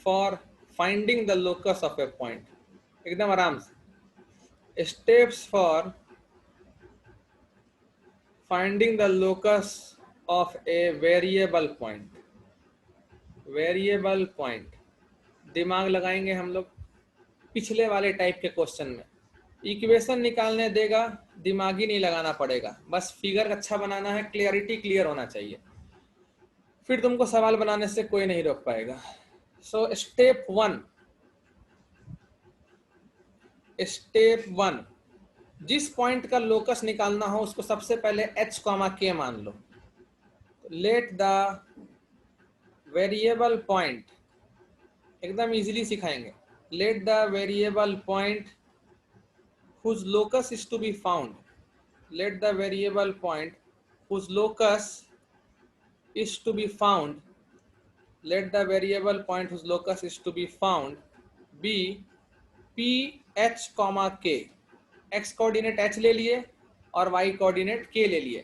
for finding the locus of a point. एकदम आराम से. Steps for finding the locus of a variable point. Variable point. दिमाग लगाएंगे हम लोग पिछले वाले टाइप के क्वेश्चन में. इक्वेशन निकालने देगा, दिमाग ही नहीं लगाना पड़ेगा, बस फिगर अच्छा बनाना है, क्लियरिटी क्लियर होना चाहिए, फिर तुमको सवाल बनाने से कोई नहीं रोक पाएगा. सो स्टेप वन, जिस पॉइंट का लोकस निकालना हो उसको सबसे पहले h, k मान लो. लेट द वेरिएबल पॉइंट, एकदम इजीली सिखाएंगे. Let the variable point whose locus is to be found, let the variable point whose locus is to be found, let the variable point whose locus is to be found be p h, k. x coordinate h ले लिए और y coordinate k ले लिए.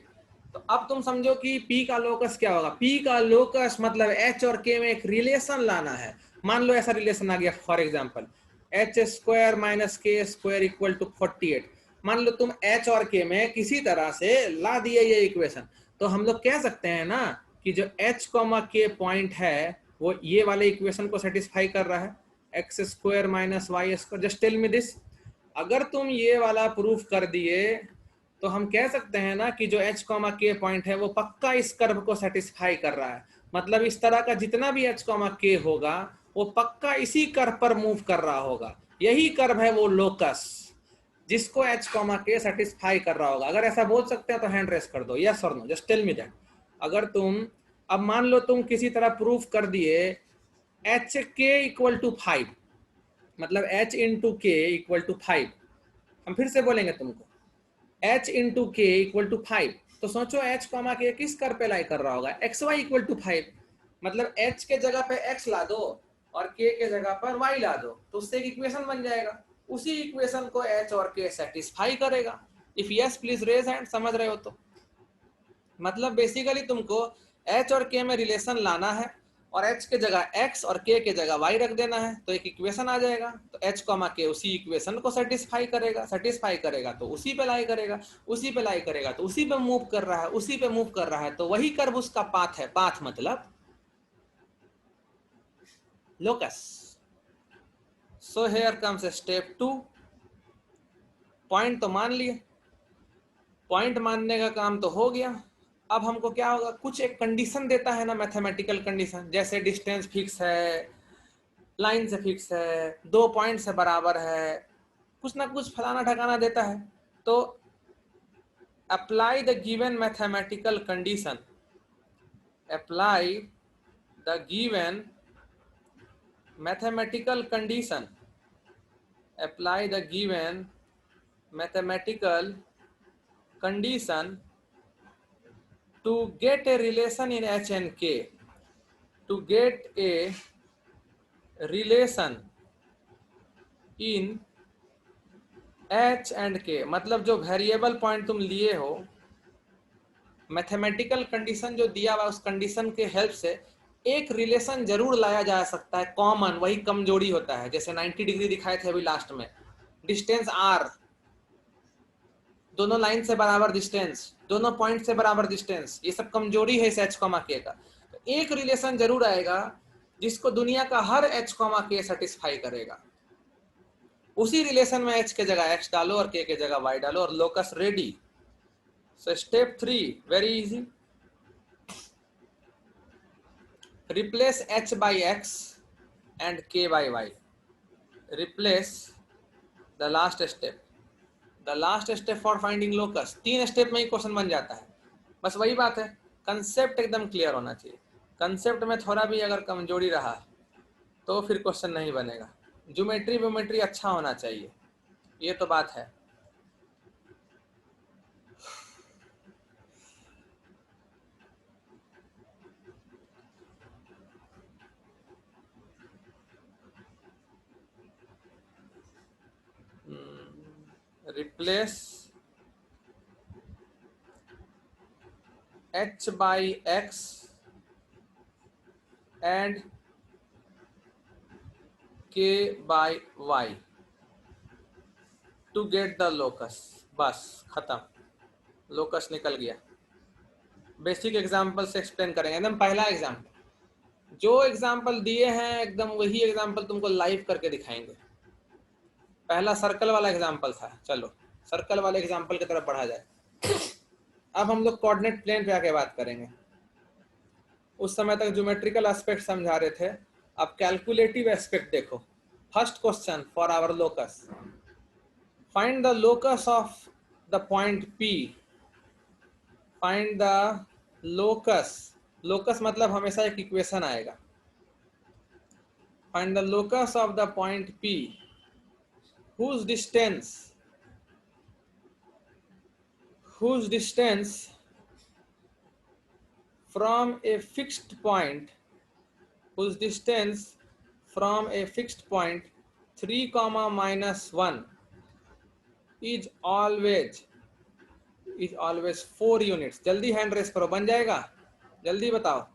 तो अब तुम समझो कि p का लोकस क्या होगा. p का लोकस मतलब h और k में एक रिलेशन लाना है. मान लो ऐसा रिलेशन आ गया, for example h square minus k square equal to 48. मान लो तुम h और k में किसी तरह से ला दिए ये इक्वेशन, तो हम लोग कह सकते हैं ना कि जो h, k पॉइंट है वो ये वाले इक्वेशन को सेटिस्फाई कर रहा है, X square minus Y square. Just tell me this. अगर तुम ये वाला प्रूफ कर दिए तो हम कह सकते हैं ना कि जो h, k पॉइंट है वो पक्का इस कर्व को सेटिस्फाई कर रहा है. मतलब इस तरह का जितना भी h, k होगा वो पक्का इसी कर्व पर मूव कर रहा होगा. यही कर्व है वो लोकस जिसको h, k सेटिस्फाई कर रहा होगा. अगर ऐसा बोल सकते हैं तो हैंड रेस कर दो, यस और no, just tell me that. अगर तुम अब मान लो तुम किसी तरह प्रूफ कर दिए h k इक्वल टू 5, मतलब h into k equal to 5. हम फिर से बोलेंगे तुमको h into k equal to 5, तो सोचो h, k किस कर्व पे लाई कर रहा होगा, xy इक्वल टू 5. मतलब h के जगह पे x ला दो और k के जगह पर y ला दो, तो उससे एक इक्वेशन बन जाएगा. उसी इक्वेशन को h और k सेटिस्फाई करेगा. If yes please raise hand. समझ रहे हो? तो मतलब बेसिकली तुमको h और k में रिलेशन लाना है और h के जगह x और k के जगह y रख देना है, तो एक इक्वेशन आ जाएगा. तो h, k उसी इक्वेशन को सेटिस्फाई करेगा तो उसी पे लाई करेगा, उसी पे लाई करेगा तो उसी पे मूव कर रहा है, उसी पे मूव कर रहा है, तो वही कर्व उसका पाथ है. पाथ मतलब locus. So here comes step 2। Point तो मान लिए, पॉइंट मानने का काम तो हो गया। अब हमको क्या होगा, कुछ एक कंडीशन देता है ना मैथमेटिकल कंडीशन, जैसे डिस्टेंस फिक्स है, लाइन से फिक्स है, 2 पॉइंट से बराबर है, कुछ ना कुछ फलाना ठिकाना देता है। तो apply the given mathematical condition, apply the given mathematical condition, apply the given mathematical condition to get a relation in H and K, to get a relation in H and K, मतलब जो variable point तुम लिए हो, mathematical condition जो दिया हुआ उस condition के हेल्प से एक रिलेशन जरूर लाया जा सकता है कॉमन, वही कम जोड़ी होता है। जैसे 90 डिग्री दिखाए थे अभी लास्ट में, डिस्टेंस r, दोनों लाइन से बराबर डिस्टेंस, दोनों पॉइंट से बराबर डिस्टेंस, ये सब कमजोरी है इस h, k का। तो एक रिलेशन जरूर आएगा जिसको दुनिया का हर h, k सेटिस्फाई करेगा। उसी रिलेशन में h के जगह x डालो और k के जगह y डालो और locus ready. So step 3 very easy, replace h by x and k by y, replace the last step, the last step for finding locus. 3 step में ही क्वेश्चन बन जाता है। बस वही बात है, कंसेप्ट एकदम क्लियर होना चाहिए। कंसेप्ट में थोड़ा भी अगर कमजोरी रहा तो फिर क्वेश्चन नहीं बनेगा। ज्योमेट्री व्योमेट्री अच्छा होना चाहिए, ये तो बात है। Replace h by x and k by y to get the locus। बस खत्म, लोकस निकल गया। बेसिक एग्जांपल से एक्सप्लेन करेंगे, एकदम पहला एग्जांपल, जो एग्जांपल दिए हैं एकदम वही एग्जांपल तुमको लाइव करके दिखाएंगे। पहला सर्कल वाला एग्जांपल था, चलो सर्कल वाले एग्जांपल की तरफ बढ़ा जाए। अब हम लोग कोऑर्डिनेट प्लेन पे आके बात करेंगे। उस समय तक ज्योमेट्रिकल एस्पेक्ट समझा रहे थे, अब कैलकुलेटिव एस्पेक्ट देखो। First question for our locus, find the locus of the point P, find the locus, locus मतलब हमेशा एक इक्वेशन आएगा। Find the locus of the point P whose distance from a fixed point, whose distance from a fixed point 3, minus 1 is always 4 units। जल्दी hand raise करो, बन जाएगा, जल्दी बताओ,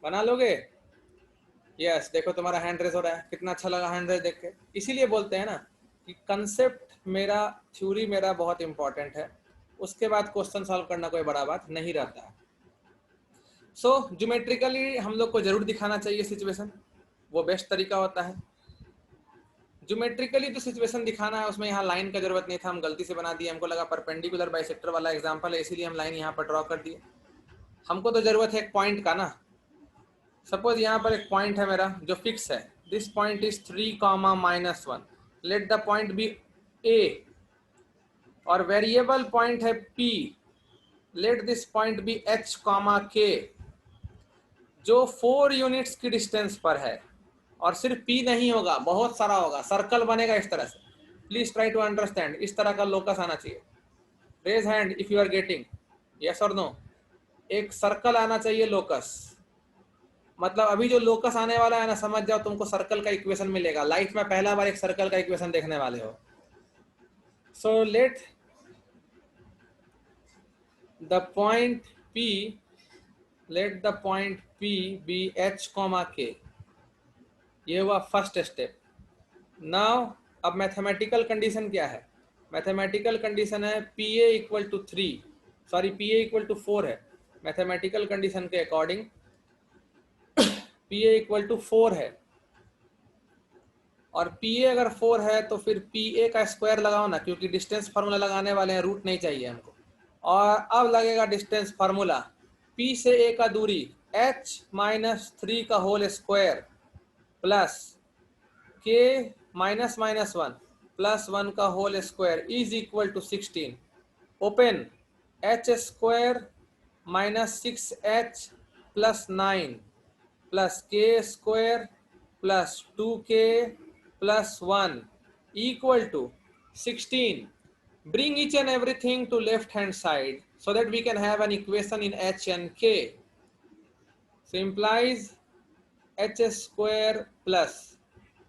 बना लोगे? यस, देखो तुम्हारा हैंड रेस हो रहा है, कितना अच्छा लगा हैंड रेस देख के। इसीलिए बोलते हैं ना कि कंसेप्ट मेरा, थ्योरी मेरा बहुत इंपॉर्टेंट है, उसके बाद क्वेश्चन सॉल्व करना कोई बड़ा बात नहीं रहता है। सो ज्योमेट्रिकली हम लोग को जरूर दिखाना चाहिए सिचुएशन, वो बेस्ट तरीका होता है। ज्योमेट्रिकली जो सिचुएशन दिखाना है उसमें यहाँ लाइन का जरूरत नहीं था, हम गलती से बना दिए, हमको लगा परपेंडिकुलर बाइसेक्टर वाला एग्जांपल है इसीलिए हम लाइन यहाँ पर ड्रॉ कर दिए। हमको तो जरूरत है एक पॉइंट का ना। सपोज यहाँ पर एक पॉइंट है मेरा जो फिक्स है, this point is 3, minus 1, let the point be A, और वेरिएबल पॉइंट है P, let this point be H, K, जो 4 यूनिट्स की डिस्टेंस पर है। और सिर्फ P नहीं होगा, बहुत सारा होगा, सर्कल बनेगा इस तरह से। प्लीज ट्राई टू अंडरस्टैंड, इस तरह का लोकस आना चाहिए। Raise hand if you are getting, yes और नो। एक सर्कल आना चाहिए लोकस, मतलब अभी जो लोकस आने वाला है ना, समझ जाओ तुमको सर्कल का इक्वेशन मिलेगा। लाइफ में पहला बार एक सर्कल का इक्वेशन देखने वाले हो। So let the point P, let the point P be H, K, ये हुआ फर्स्ट स्टेप। नाउ अब मैथमेटिकल कंडीशन क्या है? मैथमेटिकल कंडीशन है PA equal to 3, sorry PA equal to 4 है। मैथमेटिकल कंडीशन के अकॉर्डिंग PA इक्वल टू 4 है और पी ए अगर 4 है तो फिर पी ए का स्क्वायर लगाओ ना, क्योंकि डिस्टेंस फार्मूला लगाने वाले हैं, रूट नहीं चाहिए हमको। और अब लगेगा डिस्टेंस फार्मूला, पी से ए का दूरी h माइनस 3 का whole square plus k minus minus 1 plus 1 का whole square is equal to 16। Open h square minus 6h plus 9 plus k square plus 2k plus 1 equal to 16. Bring each and everything to left hand side so that we can have an equation in h and k. So implies h square plus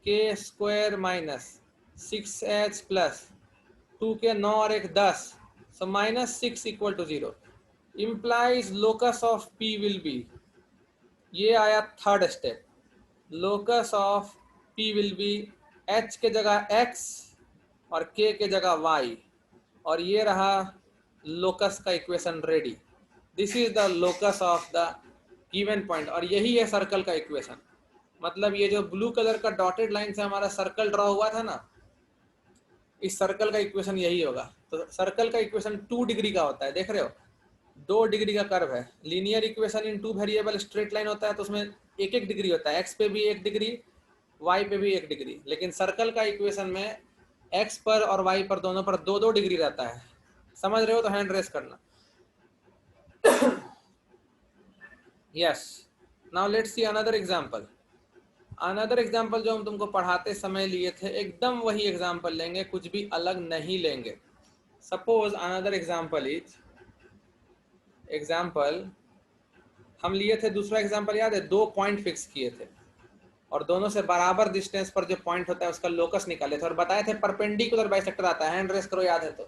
k square minus 6h plus 2k 9 और 1 10, so minus 6 equal to 0. Implies locus of p will be, ये आया third step, locus of p will be h के जगह x और k के जगह y, और ये रहा लोकस का equation ready. This is the locus of the given point, और यही है सर्कल का इक्वेशन। मतलब ये जो ब्लू कलर का डॉटेड लाइन से हमारा सर्कल ड्रॉ हुआ था ना, इस सर्कल का इक्वेशन यही होगा। तो सर्कल का इक्वेशन 2 डिग्री का होता है, देख रहे हो, 2 डिग्री का कर्व है। Linear equation in 2 variable straight line होता है तो उसमें 1-1 डिग्री होता है, x पे भी 1 डिग्री, y पे भी 1 डिग्री। लेकिन सर्कल का इक्वेशन में x पर और y पर दोनों पर 2-2 डिग्री रहता है। समझ रहे हो तो हैंड रेस करना। Yes, now let's see another example. Another example जो हम तुमको पढ़ाते समय लिए थे, एकदम वही एग्जांपल लेंगे, कुछ भी अलग नहीं लेंगे। Suppose another example is, example हम लिए थे, दूसरा एग्जांपल याद है, 2 पॉइंट फिक्स किए थे और दोनों से बराबर डिस्टेंस पर जो पॉइंट होता है उसका लोकस निकाले थे, और बताए थे परपेंडिकुलर बाइसेक्टर आता है। हैंड रेस करो, याद है तो।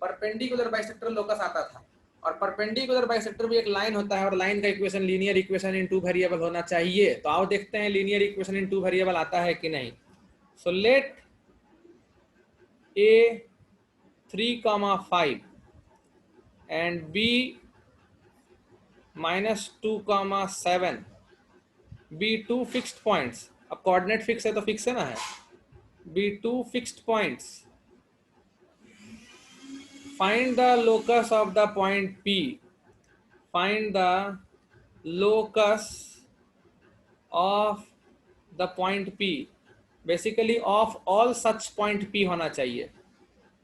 परपेंडिकुलर बाइसेक्टर लोकस आता था, और परपेंडिकुलर बाइसेक्टर भी एक लाइन होता है, और लाइन का equation linear equation in 2 variable होना चाहिए। तो आओ देखते हैं लीनियर इक्वेशन इन 2 वेरिएबल आता है कि नहीं। So let a 3,5 and b -2,7 be 2 fixed points. अब कोऑर्डिनेट फिक्स है तो फिक्स है ना, है be 2 fixed points. Find the locus of the point p, find the locus of the point p, basically of all such point p होना चाहिए,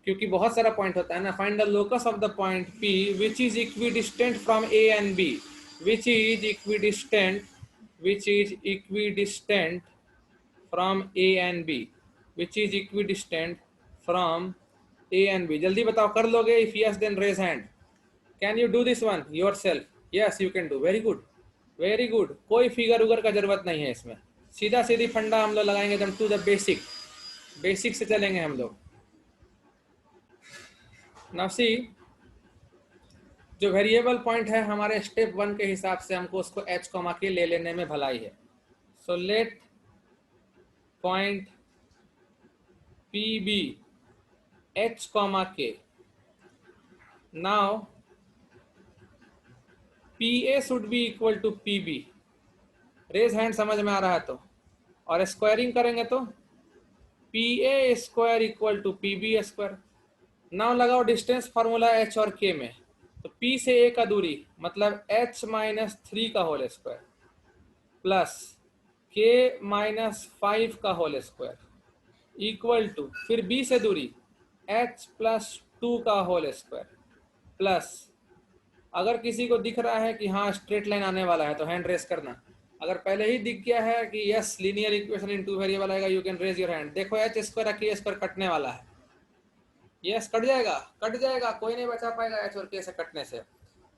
क्योंकि बहुत सारा पॉइंट होता है ना। Find the locus of the point p which is equidistant from a and b, which is equidistant, which is equidistant from A and B, which is equidistant from A and B. जल्दी बताओ, कर लोगे? If yes, then raise hand. Can you do this one yourself? Yes, you can do. Very good, very good. कोई figure उगर का जरूरत नहीं है इसमें, सीधा सीधी फंडा हम लोग लगाएंगे, एकदम टू द बेसिक, बेसिक से चलेंगे हम लोग। Now see, जो वेरिएबल पॉइंट है हमारे स्टेप 1 के हिसाब से हमको उसको h कॉमा के ले लेने में भलाई है। So let point P be h comma k. Now P A should be equal to P B. Raise hand समझ में आ रहा है तो, और स्क्वायरिंग करेंगे तो P A square equal to P B square. Now लगाओ डिस्टेंस फार्मूला h और k में, तो p से a का दूरी मतलब h माइनस 3 का whole square plus k minus 5 का होल स्क्वायर इक्वल टू, फिर b से दूरी h प्लस 2 का होल स्क्वायर प्लस, अगर किसी को दिख रहा है कि हाँ स्ट्रेट लाइन आने वाला है तो हैंड रेस करना। अगर पहले ही दिख गया है कि yes linear equation in 2 variable आएगा, you can raise your hand. देखो h स्क्वायर k स्क्वायर कटने वाला है, यस कट जाएगा, कट जाएगा, कोई नहीं बचा पाएगा h और k से कटने से।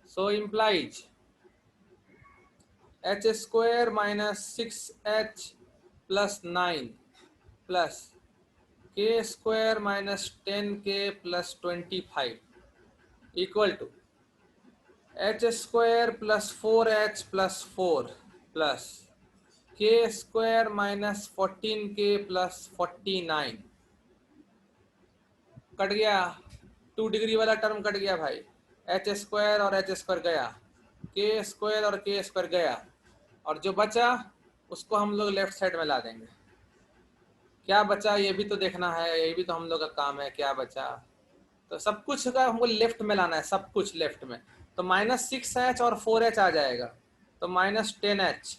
So implies h square minus 6h plus 9 plus k square minus 10k plus 25 equal to h square plus 4h plus 4 plus k square minus 14k plus 49। Cut गया, 2 डिग्री वाला टर्म कट गया भाई, h square और h square गया, k square और k square गया, और जो बचा उसको हम लोग लेफ्ट साइड में ला देंगे। क्या बचा ये भी तो देखना है, ये भी तो हम लोग का काम है, क्या बचा। तो सब कुछ का हमको लेफ्ट में लाना है, सब कुछ लेफ्ट में। तो -6h और 4h आ जाएगा, तो -10h,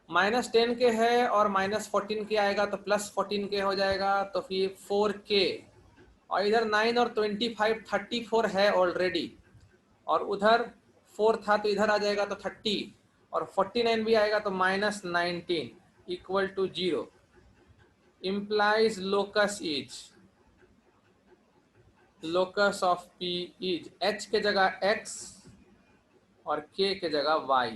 -10 के है और -14 के आएगा तो +14 के हो जाएगा, तो फिर 4k, और इधर 9 और 25 34 है ऑलरेडी, और उधर 4 था तो इधर आ जाएगा तो 30, और 49 भी आएगा तो -19 equal to 0, implies locus is, locus of P is, h के जगह x और k के जगह y,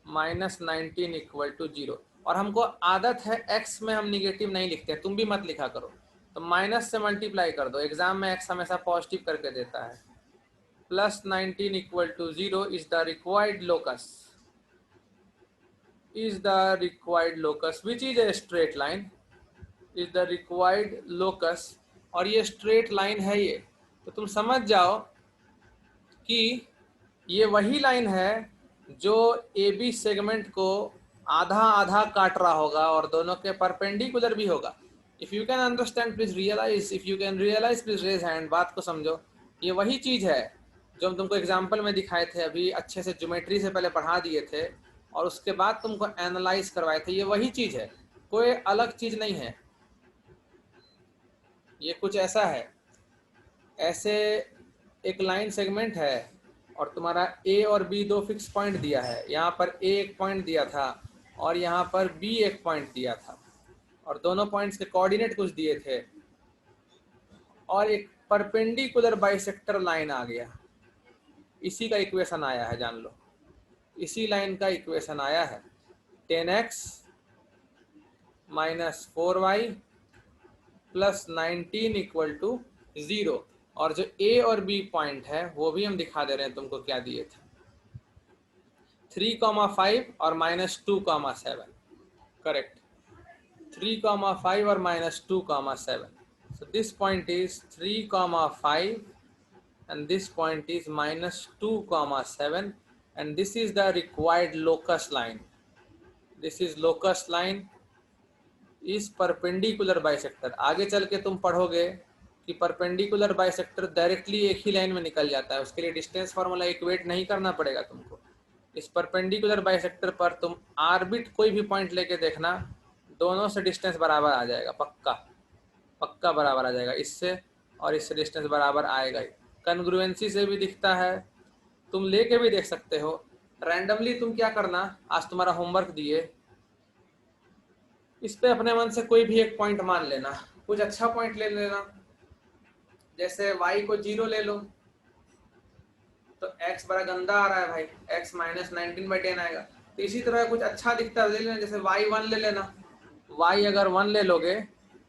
-19 इक्वल टू 0। और हमको आदत है x में हम निगेटिव नहीं लिखते, तुम भी मत लिखा करो, तो माइनस से मल्टीप्लाई कर दो, एग्जाम में x हमेशा पॉजिटिव करके देता है। +19 equal to 0 is the required locus, is the required locus which is a straight line, is the required locus, और ये स्ट्रेट लाइन है ये, तो तुम समझ जाओ कि ये वही लाइन है जो ए बी सेगमेंट को आधा आधा काट रहा होगा और दोनों के परपेंडिकुलर भी होगा। If you can understand please realise, if you can realise please raise hand. बात को समझो, ये वही चीज है जो हम तुमको एग्जाम्पल में दिखाए थे, अभी अच्छे से ज्योमेट्री से पहले पढ़ा दिए थे और उसके बाद तुमको एनालाइज करवाए थे। ये वही चीज है, कोई अलग चीज नहीं है। ये कुछ ऐसा है, ऐसे एक लाइन सेगमेंट है और तुम्हारा ए और बी दो फिक्स पॉइंट दिया है, यहाँ पर ए एक पॉइंट दिया था और यहाँ पर बी एक पॉइंट दिया था, और दोनों पॉइंट्स के कोऑर्डिनेट कुछ दिए थे, और एक परपेंडिकुलर बाइसेक्टर लाइन आ गया। इसी का इक्वेशन आया है, जान लो, इसी लाइन का इक्वेशन आया है, 10x - 4y + 19 इक्वल टू 0। और जो ए और बी पॉइंट है वो भी हम दिखा दे रहे हैं तुमको, क्या दिए थे, 3,5 और -2,7, करेक्ट, 3,5 और -2,7। so this point is 3,5 and this point is -2,7 and this is the required locus line, this is locus line is perpendicular bisector। आगे चल के तुम पढ़ोगे कि परपेंडिकुलर बाइसेक्टर डायरेक्टली एक ही लाइन में निकल जाता है, उसके लिए डिस्टेंस फार्मूला इक्वेट नहीं करना पड़ेगा तुमको। इस परपेंडिकुलर बाइसेक्टर पर तुम आर्बिट कोई भी पॉइंट लेके देखना, दोनों से डिस्टेंस बराबर आ जाएगा, पक्का पक्का बराबर आ जाएगा, इससे और इससे डिस्टेंस बराबर आएगा ही। कन्ग्रुएंसी से भी दिखता है, तुम लेके भी देख सकते हो। रैंडमली तुम क्या करना, आज तुम्हारा होमवर्क दिए, इस पे अपने मन से कोई भी एक पॉइंट मान लेना, कुछ अच्छा पॉइंट ले लेना, जैसे y को 0 ले लो तो x बड़ा गंदा आ रहा है भाई, x -19/10 आएगा। तो इसी तरह कुछ अच्छा दिखता है ले लेना, जैसे y 1 ले लेना, y अगर 1 ले लोगे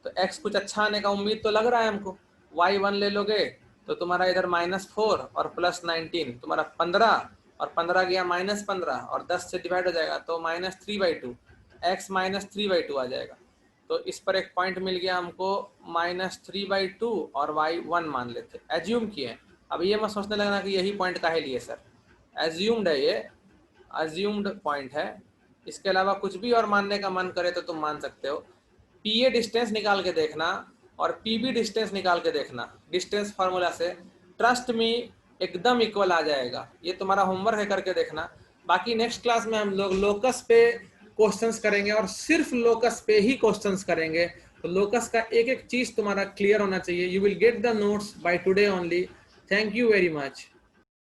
तो x कुछ अच्छा आने का उम्मीद तो लग रहा है हमको। y 1 ले लोगे तो तुम्हारा इधर -4 और +19 तुम्हारा 15, और 15 गया -15 और 10 से डिवाइड हो जाएगा तो -3/2, x -3/2 आ जाएगा। तो इस पर एक पॉइंट मिल गया हमको -3/2 और y 1 मान लेते, एज्यूम किए। अब ये मत सोचने लगना कि यही पॉइंट काहे लिए सर, एज्यूम्ड है, ये एज्यूम्ड पॉइंट है। इसके अलावा कुछ भी और मानने का मन करे तो तुम मान सकते हो। पीए डिस्टेंस निकाल के देखना और पीबी डिस्टेंस निकाल के देखना डिस्टेंस फार्मूला से, ट्रस्ट मी एकदम इक्वल आ जाएगा। ये तुम्हारा होमवर्क है, करके देखना। बाकी नेक्स्ट क्लास में हम लोग लोकस पे क्वेश्चंस करेंगे और सिर्फ लोकस पे ही क्वेश्चंस करेंगे। तो लोकस का एक एक चीज तुम्हारा क्लियर होना चाहिए। You will get the notes by today only. Thank you very much.